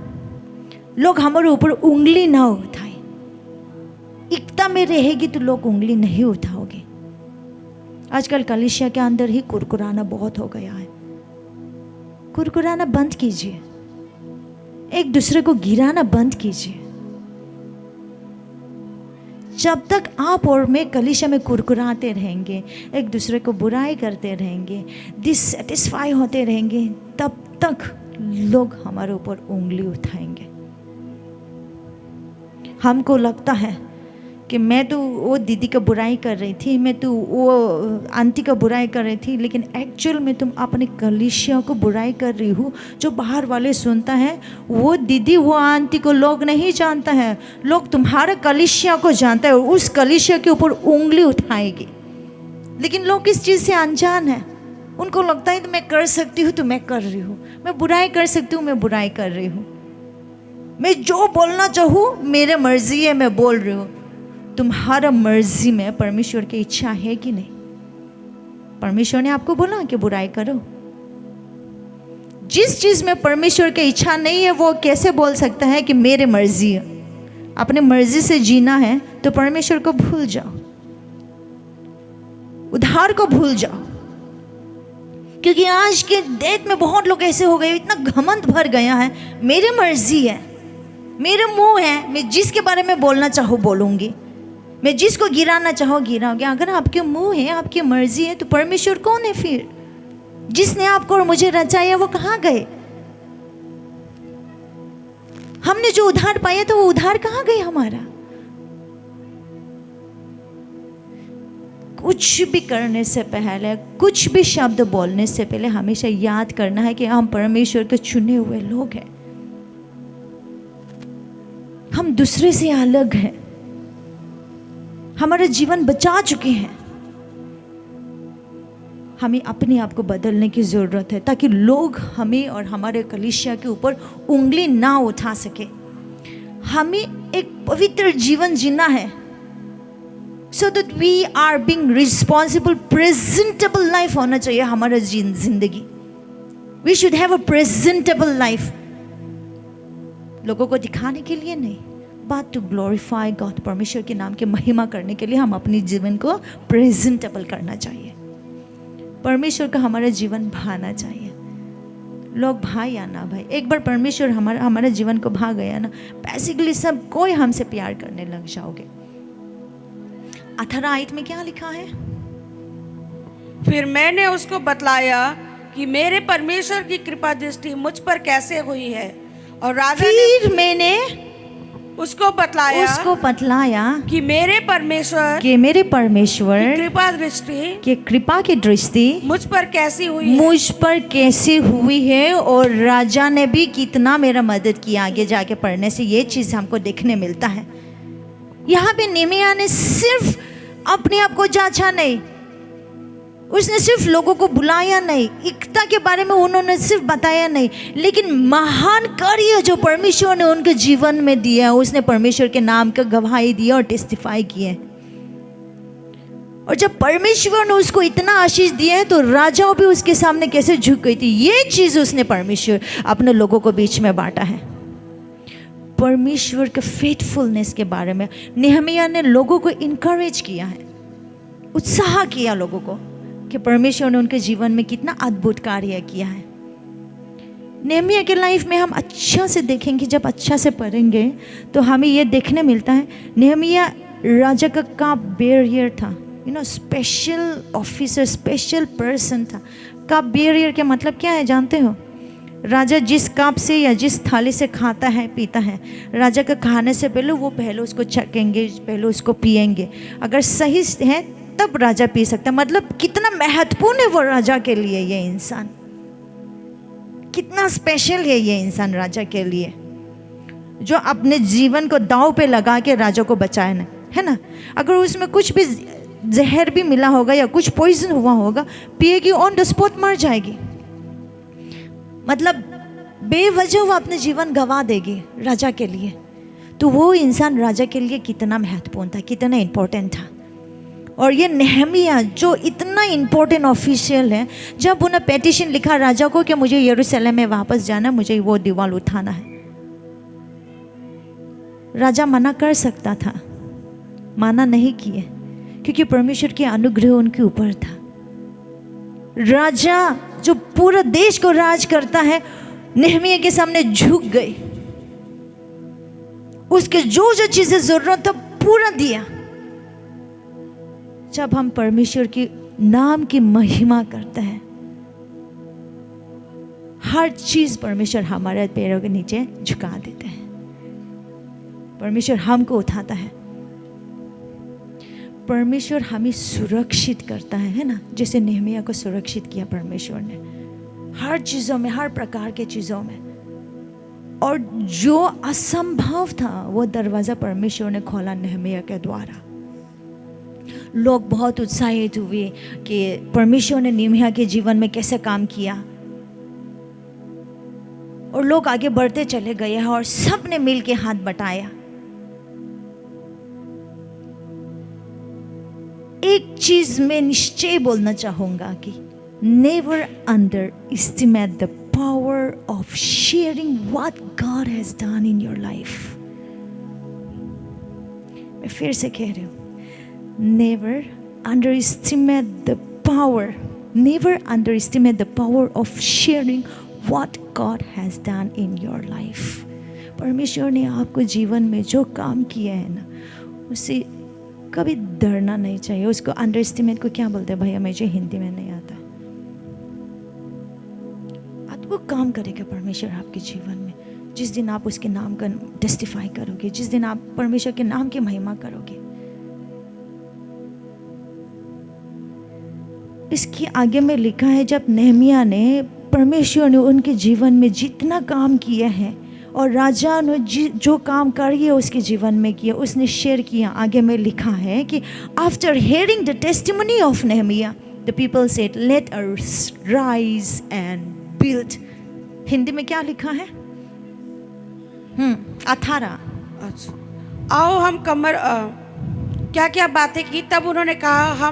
लोग हमारे ऊपर उंगली ना उठाए। एकता में रहेगी तो लोग उंगली नहीं उठाओगे। आजकल कलीसिया के अंदर ही कुरकुराना बहुत हो गया है। कुरकुराना बंद कीजिए, एक दूसरे को गिराना बंद कीजिए। जब तक आप और मैं कलीसिया में कुरकुराते रहेंगे, एक दूसरे को बुराई करते रहेंगे, डिससेटिस्फाई होते रहेंगे, तब तक लोग हमारे ऊपर उंगली उठाएंगे। हमको लगता है कि मैं तो वो दीदी का बुराई कर रही थी, मैं तो वो आंटी का बुराई कर रही थी, लेकिन एक्चुअल में तुम अपने कलीसिया को बुराई कर रही हो। जो बाहर वाले सुनता है, वो दीदी वो आंटी को लोग नहीं जानता है, लोग तुम्हारे कलीसिया को जानता है और उस कलीसिया के ऊपर उंगली उठाएगी। लेकिन लोग इस चीज़ से अनजान है। उनको लगता है तो मैं कर सकती हूँ तो मैं कर रही हूँ, मैं बुराई कर सकती हूँ मैं बुराई कर रही हूँ, मैं जो बोलना चाहूँ मेरे मर्जी है मैं बोल रही हूँ। तुम्हारा मर्जी में परमेश्वर की इच्छा है कि नहीं? परमेश्वर ने आपको बोला कि बुराई करो। जिस चीज में परमेश्वर की इच्छा नहीं है वो कैसे बोल सकता है कि मेरे मर्जी है? अपने मर्जी से जीना है तो परमेश्वर को भूल जाओ, उद्धार को भूल जाओ। क्योंकि आज के डेट में बहुत लोग ऐसे हो गए, इतना घमंड भर गया है, मेरी मर्जी है, मेरे मुंह है, मैं जिसके बारे में बोलना चाहूँ बोलूँगी, मैं जिसको गिराना चाहो गिराओगे। अगर आपके मुंह है, आपकी मर्जी है, तो परमेश्वर कौन है फिर? जिसने आपको और मुझे रचाया वो कहाँ गए? हमने जो उधार पाया था वो उधार कहाँ गए हमारा? कुछ भी करने से पहले, कुछ भी शब्द बोलने से पहले हमेशा याद करना है कि हम परमेश्वर के चुने हुए लोग हैं। हम दूसरे से अलग हैं, हमारा जीवन बचा चुके हैं। हमें अपने आप को बदलने की ज़रूरत है ताकि लोग हमें और हमारे कलीसिया के ऊपर उंगली ना उठा सके। हमें एक पवित्र जीवन जीना है, so that we are being responsible, presentable life होना चाहिए हमारा जिंदगी। We should have a presentable life, लोगों को दिखाने के लिए नहीं, but to glorify God, परमेश्वर के नाम की महिमा करने के लिए हम अपने जीवन को प्रेजेंटेबल करना चाहिए। परमेश्वर का हमारा जीवन भाना चाहिए। लोग भाई या ना भाई, एक बार परमेश्वर हमारा जीवन को भा गया ना, बेसिकली सब कोई हमसे प्यार करने लग जाओगे। 18 आयत में क्या लिखा है? फिर मैंने उसको बतलाया कि मेरे परमेश्वर की कृपा दृष्टि मुझ पर कैसे हुई है, और राजा फिर मैंने उसको बतलाया कि मेरे परमेश्वर कृपा की दृष्टि मुझ पर कैसी हुई है, और राजा ने भी कितना मेरा मदद किया। आगे जाके पढ़ने से ये चीज़ हमको देखने मिलता है। यहाँ पे नेहमिया ने सिर्फ अपने आप को जांचा नहीं, उसने सिर्फ लोगों को बुलाया नहीं, एकता के बारे में उन्होंने सिर्फ बताया नहीं, लेकिन महान कार्य जो परमेश्वर ने उनके जीवन में दिया, उसने परमेश्वर के नाम का गवाही दिया और टेस्टिफाई किए। और जब परमेश्वर ने उसको इतना आशीष दिया है तो राजाओं भी उसके सामने कैसे झुक गई थी। ये चीज़ उसने परमेश्वर अपने लोगों को बीच में बांटा है। परमेश्वर के फेथफुलनेस के बारे में नेहमिया ने लोगों को इनकरेज किया है, उत्साह किया लोगों को कि परमेश्वर ने उनके जीवन में कितना अद्भुत कार्य किया है। नेहमिया के लाइफ में हम अच्छा से देखेंगे, जब अच्छा से पढ़ेंगे तो हमें ये देखने मिलता है नेहमिया राजा का कप बेरियर था, स्पेशल ऑफिसर, स्पेशल पर्सन था। कप बेरियर के मतलब क्या है जानते हो? राजा जिस कप से या जिस थाली से खाता है पीता है, राजा का खाने से पहले उसको चखेंगे, पहले उसको पिएंगे। अगर सही है तब राजा पी सकता है। मतलब कितना महत्वपूर्ण है वो राजा के लिए, ये इंसान कितना स्पेशल है ये इंसान राजा के लिए, जो अपने जीवन को दांव पे लगा के राजा को बचाए ना, है ना। अगर उसमें कुछ भी जहर भी मिला होगा या कुछ पॉइजन हुआ होगा, पिएगी, ऑन द स्पॉट मर जाएगी। मतलब बेवजह वो अपने जीवन गंवा देगी राजा के लिए। तो वो इंसान राजा के लिए कितना महत्वपूर्ण था, कितना इम्पोर्टेंट था। और ये नेहमिया जो इतना इम्पोर्टेंट ऑफिशियल है, जब उन्हें पेटिशन लिखा राजा को कि मुझे यरूशलेम में वापस जाना, मुझे वो दीवार उठाना है, राजा मना कर सकता था, माना नहीं किए, क्योंकि परमेश्वर के अनुग्रह उनके ऊपर था। राजा जो पूरा देश को राज करता है, नेहमिया के सामने झुक गई, उसके जो जो चीजें जरूरत था पूरा दिया। जब हम परमेश्वर की नाम की महिमा करते हैं, हर चीज परमेश्वर हमारे पैरों के नीचे झुका देते हैं। परमेश्वर हमको उठाता है, परमेश्वर हमें सुरक्षित करता है ना, जैसे नेहमिया को सुरक्षित किया परमेश्वर ने हर चीजों में, हर प्रकार के चीजों में। और जो असंभव था वो दरवाजा परमेश्वर ने खोला नेहमिया के द्वारा। लोग बहुत उत्साहित हुए कि परमेश्वर ने नेहमिया के जीवन में कैसे काम किया, और लोग आगे बढ़ते चले गए हैं और सब ने मिल के हाथ बटाया। एक चीज मैं निश्चय बोलना चाहूंगा कि never under estimate the power of sharing what God has done in your life. मैं फिर से कह रही हूँ, never underestimate the power, never underestimate the power of sharing what God has done in your life. परमेश्वर ने आपको जीवन में जो काम किया है ना, उसे कभी डरना नहीं चाहिए। उसको अंडरएस्टिमेट को क्या बोलते हैं भैया, मुझे हिंदी में नहीं आता। आज वो काम करेगा परमेश्वर आपके जीवन में, जिस दिन आप उसके नाम का टेस्टिफाई करोगे, जिस दिन आप परमेश्वर के नाम की महिमा करोगे। इसके आगे में लिखा है, जब नेहमिया ने, परमेश्वर ने उनके जीवन में जितना काम किया है और राजा ने जो काम करिए उसके जीवन में किया, उसने शेयर किया। आगे में लिखा है कि after hearing the testimony of Nehemiah the people said let us rise and build. Hindi में क्या लिखा है? 18। अच्छा, आओ हम कमर क्या क्या बातें की। तब उन्होंने कहा,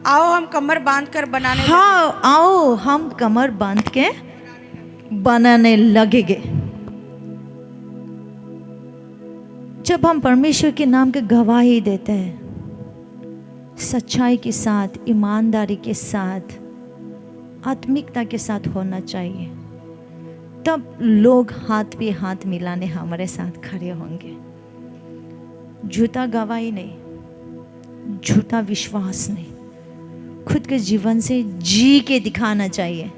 आओ हम कमर बांध कर बनाने लगे। हाँ, आओ हम कमर बांध के बनाने लगेंगे। जब हम परमेश्वर के नाम की गवाही देते हैं, सच्चाई के साथ, ईमानदारी के साथ, आत्मिकता के साथ होना चाहिए, तब लोग हाथ पे हाथ मिलाने हमारे साथ खड़े होंगे। झूठा गवाही नहीं, झूठा विश्वास नहीं, खुद के जीवन से जी के दिखाना चाहिए।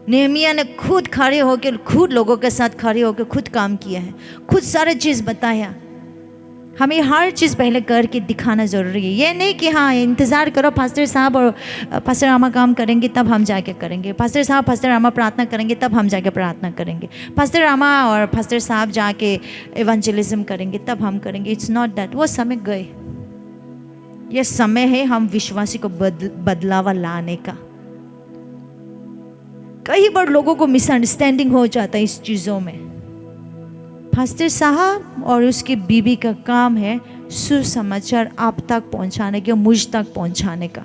नेहमिया ने खुद खड़े होकर, खुद लोगों के साथ खड़े होकर खुद काम किया है, खुद सारे चीज़ बताया। हमें हर चीज़ पहले करके दिखाना ज़रूरी है। ये नहीं कि हाँ इंतज़ार करो पास्टर साहब और पास्टर आमा काम करेंगे तब हम जाके करेंगे, पास्टर साहब पास्टर आमा प्रार्थना करेंगे तब हम जाके प्रार्थना करेंगे, पास्टर आमा और पास्टर साहब जाके इवेंजलिज्म करेंगे तब हम करेंगे। It's not that. वो समय गए। ये समय है हम विश्वासी को बदलावा लाने का। कई बार लोगों को मिसअंडरस्टैंडिंग हो जाता है इस चीज़ों में। पास्टर साहब और उसकी बीवी का काम है सुसमाचार आप तक पहुंचाने के, मुझ तक पहुंचाने का।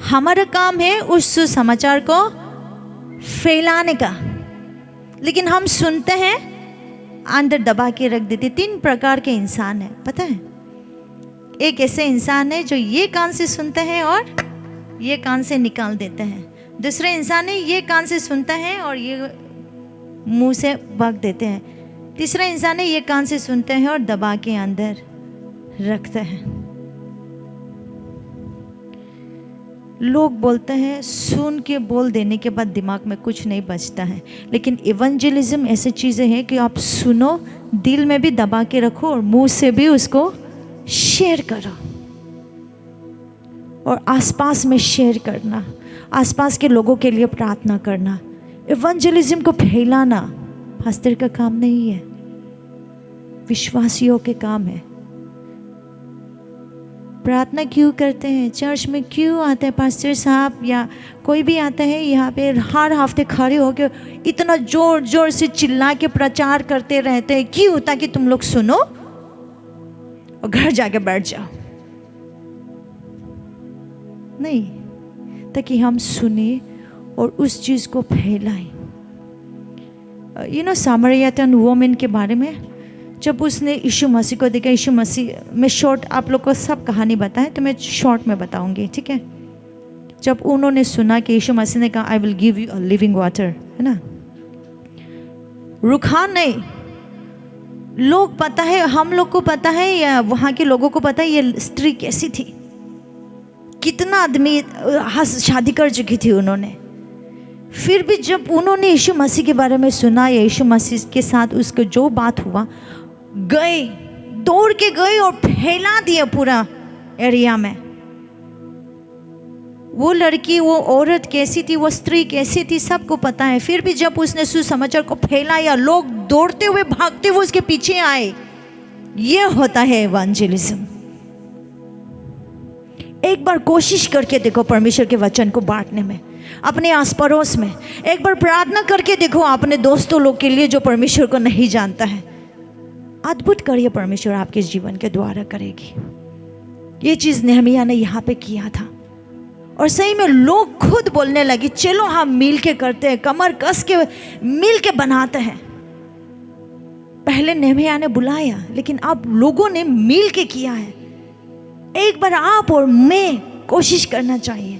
हमारा काम है उस सुसमाचार को फैलाने का, लेकिन हम सुनते हैं, अंदर दबा के रख देते। 3 प्रकार के इंसान हैं, पता है? एक ऐसे इंसान है जो ये कान से सुनते हैं और ये कान से निकाल देते हैं। दूसरे इंसान है ये कान से सुनता है और ये मुंह से बक देते हैं। तीसरा इंसान है ये कान से सुनते हैं और दबा के अंदर रखते हैं। लोग बोलते हैं सुन के बोल देने के बाद दिमाग में कुछ नहीं बचता है, लेकिन इवेंजलिज्म ऐसी चीज़ें हैं कि आप सुनो, दिल में भी दबा के रखो और मुंह से भी उसको शेयर करो, और आसपास में शेयर करना, आसपास के लोगों के लिए प्रार्थना करना। इवेंजलिज्म को फैलाना पास्टर का काम नहीं है, विश्वासियों के काम है। प्रार्थना क्यों करते हैं, चर्च में क्यों आते हैं, पास्टर साहब या कोई भी आता है यहाँ पे हर हफ्ते खड़े होकर इतना जोर जोर से चिल्ला के प्रचार करते रहते हैं, क्यों? ताकि तुम लोग सुनो और घर जाके बैठ जाओ? नहीं, ताकि हम सुने और उस चीज़ को फैलाएं। सामरियन वुमन के बारे में जब उसने यीशु मसीह को देखा, यीशु मसीह, मैं शॉर्ट आप लोग को सब कहानी बताएं तो मैं शॉर्ट में बताऊंगी, ठीक है? जब उन्होंने सुना कि यीशु मसीह ने कहा I will give you a living water, है ना, रुका नहीं। लोग पता है, हम लोग को पता है या वहाँ के लोगों को पता है ये स्त्री कैसी थी, कितना आदमी शादी कर चुकी थी उन्होंने। फिर भी जब उन्होंने यीशु मसीह के बारे में सुना या यीशु मसीह के साथ उसका जो बात हुआ, गए, दौड़ के गए और फैला दिया पूरा एरिया में। वो लड़की, वो औरत कैसी थी, वो स्त्री कैसी थी, सबको पता है। फिर भी जब उसने सुसमाचार को फैलाया, लोग दौड़ते हुए भागते हुए उसके पीछे आए। ये होता है इवेंजलिज्म। एक बार कोशिश करके देखो परमेश्वर के वचन को बांटने में, अपने आस पड़ोस में। एक बार प्रार्थना करके देखो अपने दोस्तों लोग के लिए जो परमेश्वर को नहीं जानता है। अद्भुत कार्य परमेश्वर आपके जीवन के द्वारा करेगी। ये चीज़ नेहमिया ने यहाँ पे किया था और सही में लोग खुद बोलने लगे, चलो हम मिल के करते हैं, कमर कस के मिल के बनाते हैं। पहले नेहमिया ने बुलाया, लेकिन अब लोगों ने मिल के किया है। एक बार आप और मैं कोशिश करना चाहिए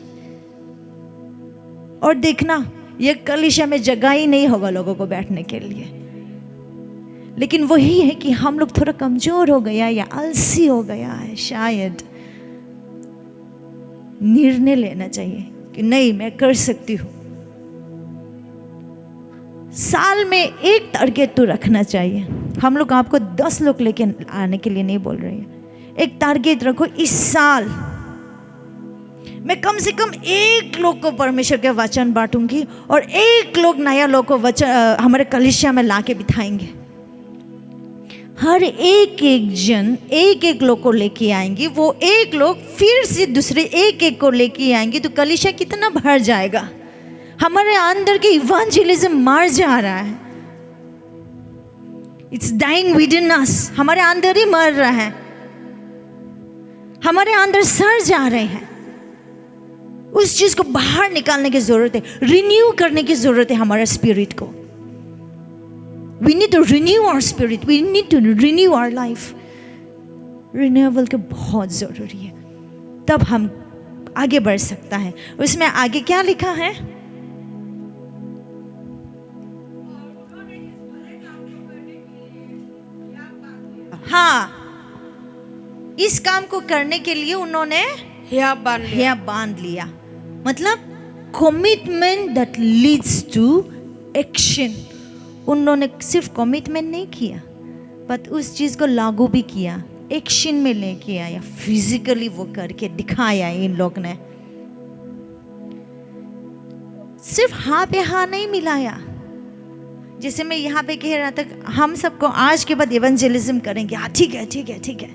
और देखना, ये कलीसिया में जगह ही नहीं होगा लोगों को बैठने के लिए। लेकिन वही है कि हम लोग थोड़ा कमजोर हो गया या आलसी हो गया है। शायद निर्णय लेना चाहिए कि नहीं, मैं कर सकती हूँ। साल में एक टारगेट तो रखना चाहिए। हम लोग आपको 10 लोग लेके आने के लिए नहीं बोल रहे हैं। एक टारगेट रखो, इस साल मैं कम से कम 1 लोग को परमेश्वर के वचन बांटूंगी और 1 लोग नया लोग को वचन हमारे कलीसिया में लाके बिठाएंगे। हर एक जन 1 लोग को लेके आएंगे, वो 1 लोग फिर से दूसरे 1 को लेके आएंगे, तो कलीसिया कितना भर जाएगा। हमारे अंदर के इवेंजलिज्म मर जा रहा है। इट्स डाइंग विद इन अस। हमारे अंदर ही मर रहा है, हमारे अंदर सड़ जा रहे हैं। उस चीज को बाहर निकालने की जरूरत है, रिन्यू करने की जरूरत है हमारे स्पिरिट को। We need to renew our spirit. We need to renew our life. Renewal के बहुत ज़रूरी है, तब हम आगे बढ़ सकता है। उसमें आगे क्या लिखा है? हाँ, इस काम को करने के लिए उन्होंने हिया बांध लिया। मतलब commitment that leads to action. उन्होंने सिर्फ कमिटमेंट नहीं किया, बट उस चीज़ को लागू भी किया, एक्शन में लेके आया, फिजिकली वो करके दिखाया। इन लोग ने सिर्फ हाँ पे हाँ नहीं मिलाया। जैसे मैं यहाँ पे कह रहा था, हम सबको आज के बाद इवेंजलिज्म करेंगे। हाँ ठीक है ठीक है ठीक है,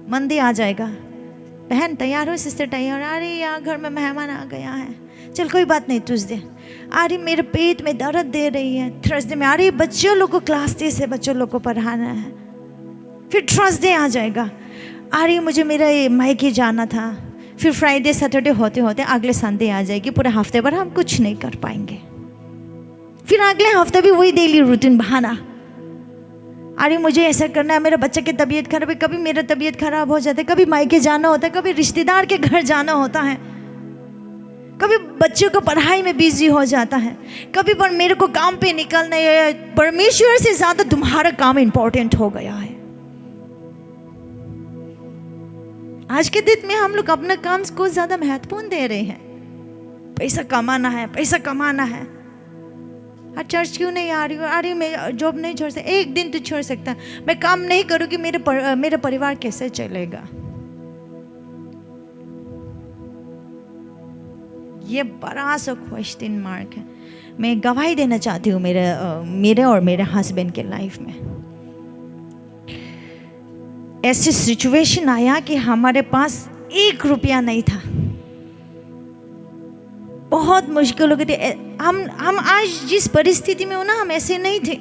मंदे आ जाएगा। बहन तैयार हो, सिस्टर तैयार। अरे यार घर में मेहमान आ गया है, चल कोई बात नहीं, ट्यूसडे। अरे मेरे पेट में दर्द दे रही है, थर्सडे में। अरे बच्चों लोग को क्लास टेस्ट है, बच्चों लोग को पढ़ाना है। फिर थर्सडे आ जाएगा, अरे मुझे मेरा मायके जाना था। फिर फ्राइडे सैटरडे होते होते अगले संडे आ जाएगी। पूरे हफ्ते भर हम कुछ नहीं कर पाएंगे। फिर अगले हफ्ते भी वही डेली रूटीन बहाना। अरे मुझे ऐसा करना है, मेरा बच्चे की तबीयत खराब है। कभी मेरा तबीयत खराब हो जाता है, कभी मायके जाना होता है, कभी रिश्तेदार के घर जाना होता है, कभी बच्चों को पढ़ाई में बिजी हो जाता है, कभी पर मेरे को काम पे निकलना है। परमेश्वर से ज्यादा तुम्हारा काम इंपॉर्टेंट हो गया है। आज के दिन में हम लोग अपना काम को ज्यादा महत्वपूर्ण दे रहे हैं। पैसा कमाना है, पैसा कमाना है। आज चर्च क्यों नहीं आ रही हो? अरे मैं जॉब नहीं छोड़ सकता। एक दिन तो छोड़ सकता, मैं काम नहीं करूँगी, मेरा परिवार कैसे चलेगा? ये बड़ा सा क्वेश्चन मार्क है। मैं गवाही देना चाहती हूँ मेरे और मेरे हस्बैंड के लाइफ में। ऐसी सिचुएशन आया कि हमारे पास 1 रुपया नहीं था, बहुत मुश्किल हो गई थी। हम आज जिस परिस्थिति में हो ना, हम ऐसे नहीं थे।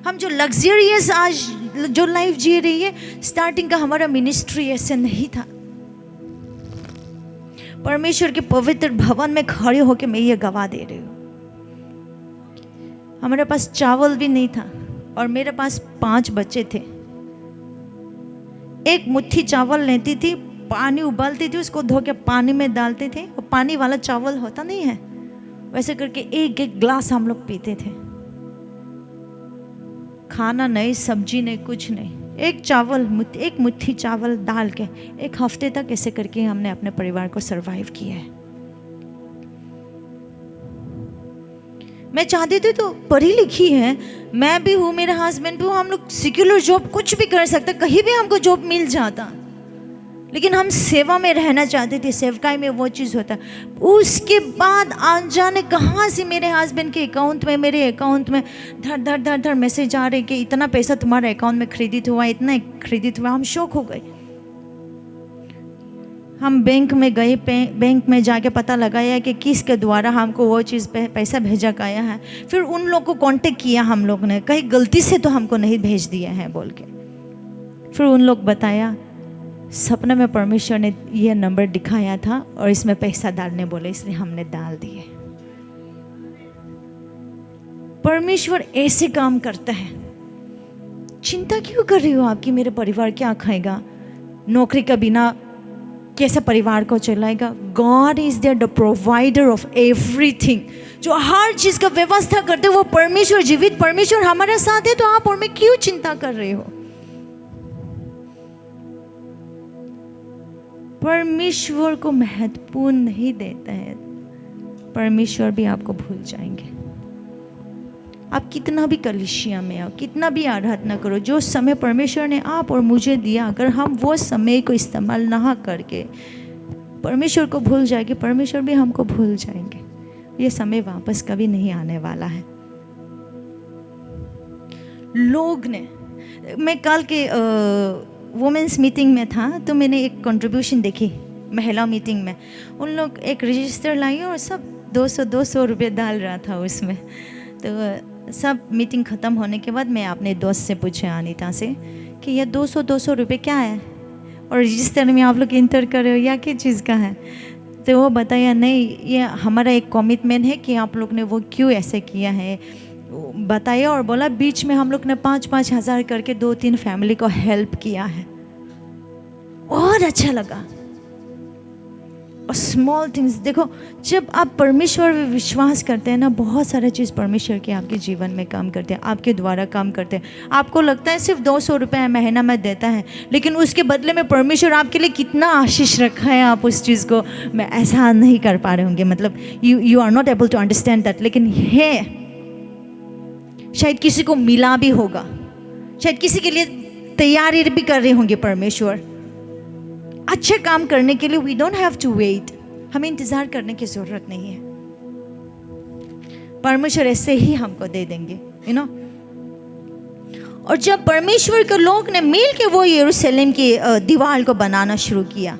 हम जो लग्जरियस आज जो लाइफ जी रही है, स्टार्टिंग का हमारा मिनिस्ट्री ऐसे नहीं था। परमेश्वर के पवित्र भवन में खड़े होकर मैं ये गवाह दे रही हूँ, हमारे पास चावल भी नहीं था और मेरे पास 5 बच्चे थे। 1 मुट्ठी चावल लेती थी, पानी उबालती थी, उसको धो के पानी में डालते थे, और पानी वाला चावल होता नहीं है, वैसे करके 1-1 ग्लास हम लोग पीते थे। खाना नहीं, सब्जी नहीं, कुछ नहीं, एक मुट्ठी चावल डाल के 1 हफ्ते तक ऐसे करके हमने अपने परिवार को सरवाइव किया है। मैं चाहती थी तो पढ़ी लिखी है, मैं भी हूँ, मेरा हस्बैंड भी हूँ, हम लोग सिक्युलर जॉब कुछ भी कर सकते, कहीं भी हमको जॉब मिल जाता, लेकिन हम सेवा में रहना चाहते थे। सेवकाई में वो चीज़ होता। उसके बाद अनजाने कहाँ से मेरे हस्बैंड के अकाउंट में, मेरे अकाउंट में धड़ मैसेज आ रहे कि इतना पैसा तुम्हारे अकाउंट में क्रेडिट हुआ, इतना क्रेडिट हुआ। हम शौक हो गए। हम बैंक में गए, बैंक में जाके पता लगाया कि किसके द्वारा हमको वो चीज़ पैसा भेजा गया है। फिर उन लोग को कांटेक्ट किया हम लोग ने, कहीं गलती से तो हमको नहीं भेज दिया है बोल के। फिर उन लोग बताया, सपने में परमेश्वर ने ये नंबर दिखाया था और इसमें पैसा डालने बोले, इसलिए हमने डाल दिए। परमेश्वर ऐसे काम करता है। चिंता क्यों कर रही हो आपकी मेरे परिवार क्या खाएगा, नौकरी के बिना कैसे परिवार को चलाएगा? God is there the provider of everything, जो हर चीज का व्यवस्था करते वो परमेश्वर, जीवित परमेश्वर हमारे साथ है। तो आप और मैं क्यों चिंता कर रहे हो? परमेश्वर को महत्वपूर्ण नहीं देता है, परमेश्वर भी आपको भूल जाएंगे। आप कितना भी कलीसिया में आओ, कितना भी आराधना करो, जो समय परमेश्वर ने आप और मुझे दिया, अगर हम वो समय को इस्तेमाल ना करके परमेश्वर को भूल जाएंगे, परमेश्वर भी हमको भूल जाएंगे। ये समय वापस कभी नहीं आने वाला है। लोग ने, मैं कल के वुमेंस मीटिंग में था तो मैंने एक कंट्रीब्यूशन देखी महिला मीटिंग में। उन लोग एक रजिस्टर लाई और सब 200 रुपये डाल रहा था उसमें। तो सब मीटिंग ख़त्म होने के बाद मैं अपने दोस्त से पूछा, अनीता से, कि ये 200 रुपये क्या है और रजिस्टर में आप लोग इंटर कर रहे हो, या किस चीज़ का है? तो वो बताया, नहीं ये हमारा एक कमिटमेंट है कि आप लोग ने वो क्यों ऐसे किया है बताया। और बोला बीच में हम लोग ने 5-5 हज़ार करके 2-3 फैमिली को हेल्प किया है। और अच्छा लगा। और स्मॉल थिंग्स देखो, जब आप परमेश्वर में विश्वास करते हैं ना, बहुत सारा चीज़ परमेश्वर के आपके जीवन में काम करते हैं, आपके द्वारा काम करते हैं। आपको लगता है सिर्फ 200 रुपये महीना में देता है, लेकिन उसके बदले में परमेश्वर आपके लिए कितना आशीष रखा है, आप उस चीज़ को मैं ऐसा नहीं कर पा रहे होंगे, मतलब you are not able to understand that. लेकिन है, शायद किसी को मिला भी होगा, शायद किसी के लिए तैयारी भी कर रहे होंगे परमेश्वर अच्छे काम करने के लिए। We don't have to wait, हमें इंतजार करने की जरूरत नहीं है। परमेश्वर ऐसे ही हमको दे देंगे, यू नो। और जब परमेश्वर के लोग ने मिल के वो यरूशलेम की दीवार को बनाना शुरू किया,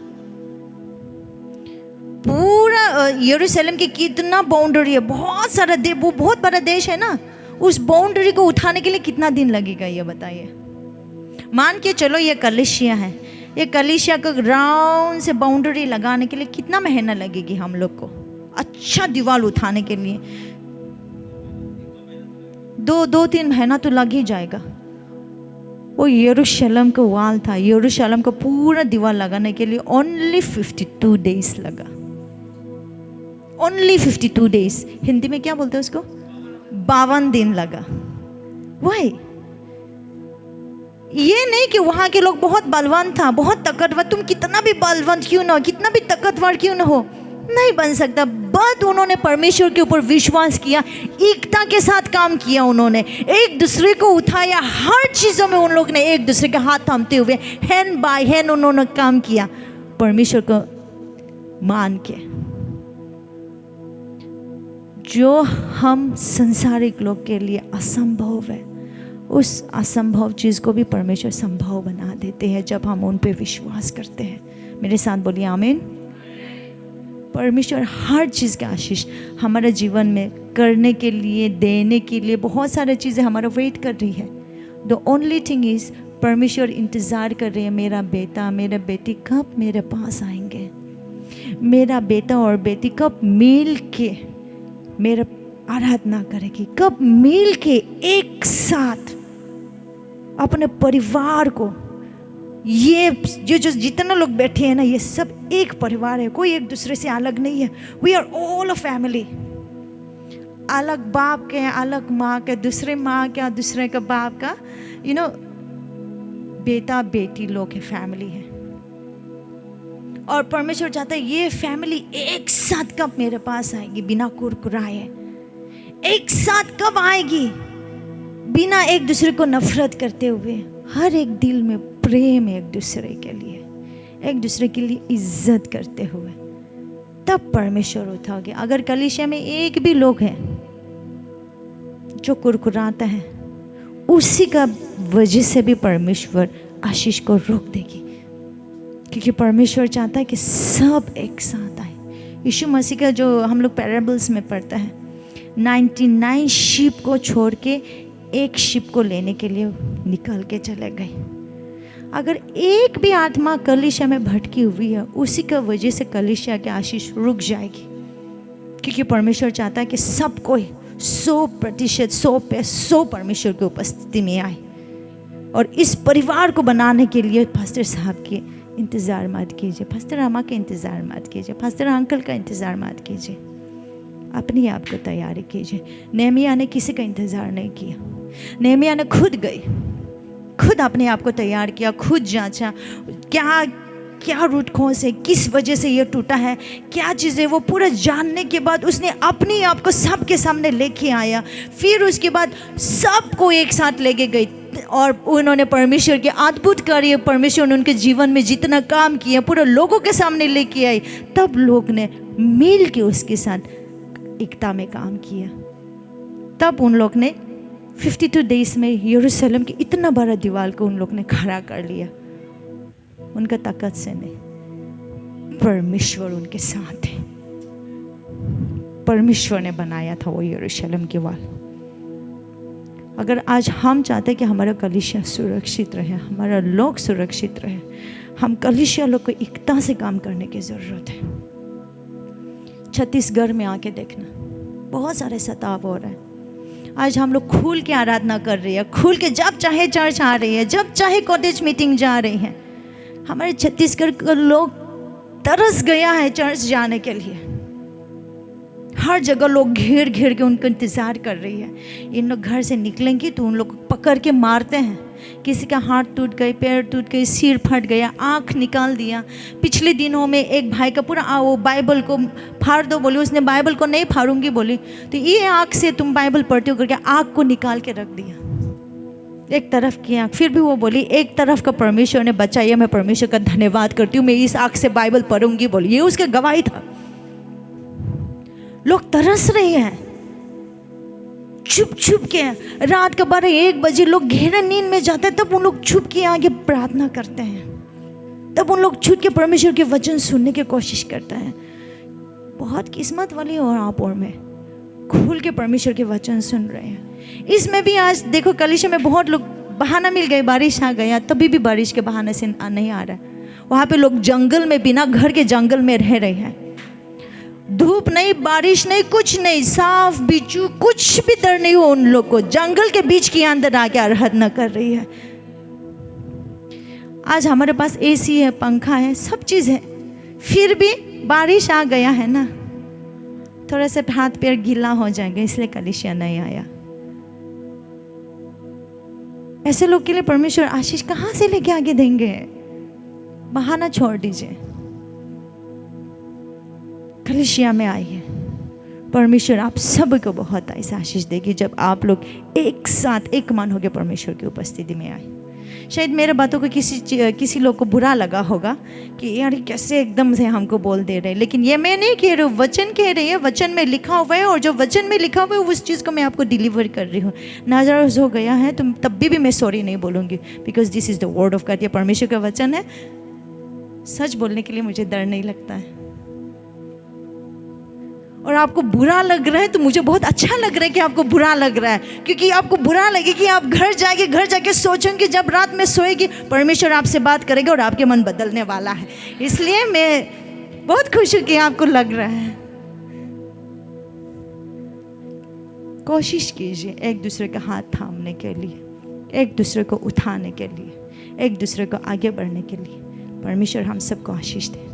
पूरा यरूशलेम की कितना बाउंड्री है, बहुत सारा वो बहुत बड़ा देश है ना, उस बाउंड्री को उठाने के लिए कितना दिन लगेगा ये बताइए। मान के चलो ये कलीसिया है, ये कलीसिया को राउंड से बाउंड्री लगाने के लिए कितना महीना लगेगी हम लोग को, अच्छा दीवार उठाने के लिए 2-3 महीना तो लग ही जाएगा। वो यरूशलेम का वाल था, यरूशलेम को पूरा दीवार लगाने के लिए ओनली 52 डेज लगा। ओनली 52 डेज, हिंदी में क्या बोलते हैं उसको? 52 दिन लगा। वाई? ये नहीं कि वहाँ के लोग बहुत बलवान था, बहुत ताकतवर, तुम कितना भी बलवान क्यों ना हो, कितना भी ताकतवर क्यों ना हो, नहीं बन सकता। बट उन्होंने परमेश्वर के ऊपर विश्वास किया, एकता के साथ काम किया, उन्होंने एक दूसरे को उठाया, हर चीज़ों में उन लोग ने एक दूसरे के हाथ थामते हुए हैंड बाय हैंड उन्होंने काम किया, परमेश्वर को मान के। जो हम संसारिक लोग के लिए असंभव है उस असंभव चीज़ को भी परमेश्वर संभव बना देते हैं जब हम उन पे विश्वास करते हैं। मेरे साथ बोलिए आमीन। परमेश्वर हर चीज़ का आशीष हमारे जीवन में करने के लिए, देने के लिए बहुत सारी चीज़ें हमारा वेट कर रही है। द ओनली थिंग इज़ परमेश्वर इंतज़ार कर रहे हैं, मेरा बेटा मेरा बेटी कब मेरे पास आएंगे, मेरा बेटा और बेटी कब मिल के मेरा आराधना करेगी, कब मिल के एक साथ अपने परिवार को, ये जो जितना लोग बैठे हैं ना, ये सब एक परिवार है, कोई एक दूसरे से अलग नहीं है। We are all a family. अलग बाप के, अलग माँ के, दूसरे माँ का, दूसरे का बाप का, बेटा बेटी लोग है, फैमिली है। और परमेश्वर चाहता है ये फैमिली एक साथ कब मेरे पास आएगी बिना कुरकुराए, एक साथ कब आएगी बिना एक दूसरे को नफरत करते हुए, हर एक दिल में प्रेम एक दूसरे के लिए, एक दूसरे के लिए इज्जत करते हुए, तब परमेश्वर उठाओगे। अगर कलीसिया में एक भी लोग हैं जो कुरकुराता है, उसी का वजह से भी परमेश्वर आशीष को रोक देगी, क्योंकि परमेश्वर चाहता है कि सब एक साथ आए। यीशु मसीह का जो हम लोग पैराबल्स में पढ़ता है, 99 शीप को छोड़ के एक शीप को लेने के लिए निकल के चले गए। अगर एक भी आत्मा कलीसिया में भटकी हुई है, उसी का वजह से कलीसिया की आशीष रुक जाएगी, क्योंकि परमेश्वर चाहता है कि सब कोई 100% 100 परमेश्वर की उपस्थिति में आए। और इस परिवार को बनाने के लिए पास्टर साहब के इंतज़ार मत कीजिए, पास्टर अम्मा का इंतज़ार मत कीजिए, पास्टर अंकल का इंतज़ार मत कीजिए, अपने आप को तैयारी कीजिए। नेहमिया ने किसी का इंतज़ार नहीं किया, नेहमिया ने खुद गई, खुद अपने आप को तैयार किया, खुद जांचा क्या क्या रूट कॉज है, किस वजह से ये टूटा है, क्या चीज़ें, वो पूरा जानने के बाद उसने अपने आप को सबके सामने लेके आया। फिर उसके बाद सबको एक साथ लेके गई और उन्होंने परमेश्वर के अद्भुत कार्य, परमेश्वर ने उनके जीवन में जितना काम किया पूरा लोगों के सामने लेके आई। तब लोग ने मिल के उसके साथ एकता में काम किया। तब उन लोग ने 52 डेज में यरूशलेम की इतना बड़ा दीवार को उन लोग ने खड़ा कर लिया। उनका ताकत से नहीं, परमेश्वर उनके साथ है। परमेश्वर ने बनाया था वो यरूशलेम की वाल। अगर आज हम चाहते कि हमारा कलीसिया सुरक्षित रहे, हमारा लोग सुरक्षित रहे, हम कलीसिया लोग को एकता से काम करने की ज़रूरत है। छत्तीसगढ़ में आके देखना, बहुत सारे सताव हो रहे हैं। आज हम लोग खुल के आराधना कर रही है, खुल के जब चाहे चर्च आ रही है, जब चाहे कॉलेज मीटिंग जा रही है। हमारे छत्तीसगढ़ के लोग तरस गया है चर्च जाने के लिए। हर जगह लोग घेर घेर के उनका इंतज़ार कर रही है। इन लोग घर से निकलेंगे तो उन लोग को पकड़ के मारते हैं। किसी का हाथ टूट गई, पैर टूट गई, सिर फट गया, आँख निकाल दिया। पिछले दिनों में एक भाई का पूरा वो बाइबल को फाड़ दो बोली, उसने बाइबल को नहीं फाड़ूंगी बोली, तो ये आँख से तुम बाइबल पढ़ते हो करके आँख को निकाल के रख दिया, एक तरफ की आँख। फिर भी वो बोली एक तरफ का परमेश्वर ने बचाया, मैं परमेश्वर का धन्यवाद करती हूँ, मैं इस आँख से बाइबल पढ़ूंगी बोली। ये उसके गवाही था। लोग तरस रहे हैं, छुप छुप के रात के 12-1 बजे लोग गहरे नींद में जाते हैं, तब उन लोग छुप के आगे प्रार्थना करते हैं, तब उन लोग छुप के परमेश्वर के वचन सुनने की कोशिश करते हैं। बहुत किस्मत वाली और आप और मैं खुल के परमेश्वर के वचन सुन रहे हैं। इसमें भी आज देखो कलीसिया में बहुत लोग बहाना मिल गए, बारिश आ गया, तभी भी बारिश के बहाने से नहीं आ रहा है। वहाँ पे लोग जंगल में, बिना घर के जंगल में रह रहे हैं। धूप नहीं, बारिश नहीं, कुछ नहीं, साफ बिच्छू, कुछ भी डर नहीं हो उन लोग को। जंगल के बीच के अंदर आके आराधना कर रही है। आज हमारे पास एसी है, पंखा है, सब चीज़ है, फिर भी बारिश आ गया है ना, थोड़ा सा हाथ पैर गीला हो जाएगा, इसलिए कलीसिया नहीं आया। ऐसे लोग के लिए परमेश्वर आशीष कहाँ से लेके आगे देंगे? बहाना छोड़ दीजिए, कलीसिया में आइए। परमेश्वर आप सबको बहुत ऐसा आशीष देगी जब आप लोग एक साथ एक मन होकर परमेश्वर की उपस्थिति में आए। शायद मेरे बातों को किसी लोग को बुरा लगा होगा कि यार ये कैसे एकदम से हमको बोल दे रहे हैं, लेकिन ये मैं नहीं कह रही हूँ, वचन कह रही है, वचन में लिखा हुआ है, और जो वचन में लिखा हुआ है उस चीज़ को मैं आपको डिलीवर कर रही हूँ। नाजायज़ हो गया है तो तब भी मैं सॉरी नहीं बोलूँगी, because this is the word of God. ये परमेश्वर का वचन है। सच बोलने के लिए मुझे डर नहीं लगता है। और आपको बुरा लग रहा है तो मुझे बहुत अच्छा लग रहा है कि आपको बुरा लग रहा है, क्योंकि आपको बुरा लगे कि आप घर जाके सोचेंगे, जब रात में सोएगी परमेश्वर आपसे बात करेगा और आपके मन बदलने वाला है। इसलिए मैं बहुत खुश हूँ कि आपको लग रहा है। कोशिश कीजिए एक दूसरे का हाथ थामने के लिए, एक दूसरे को उठाने के लिए, एक दूसरे को आगे बढ़ने के लिए। परमेश्वर हम सबको आशीष दे।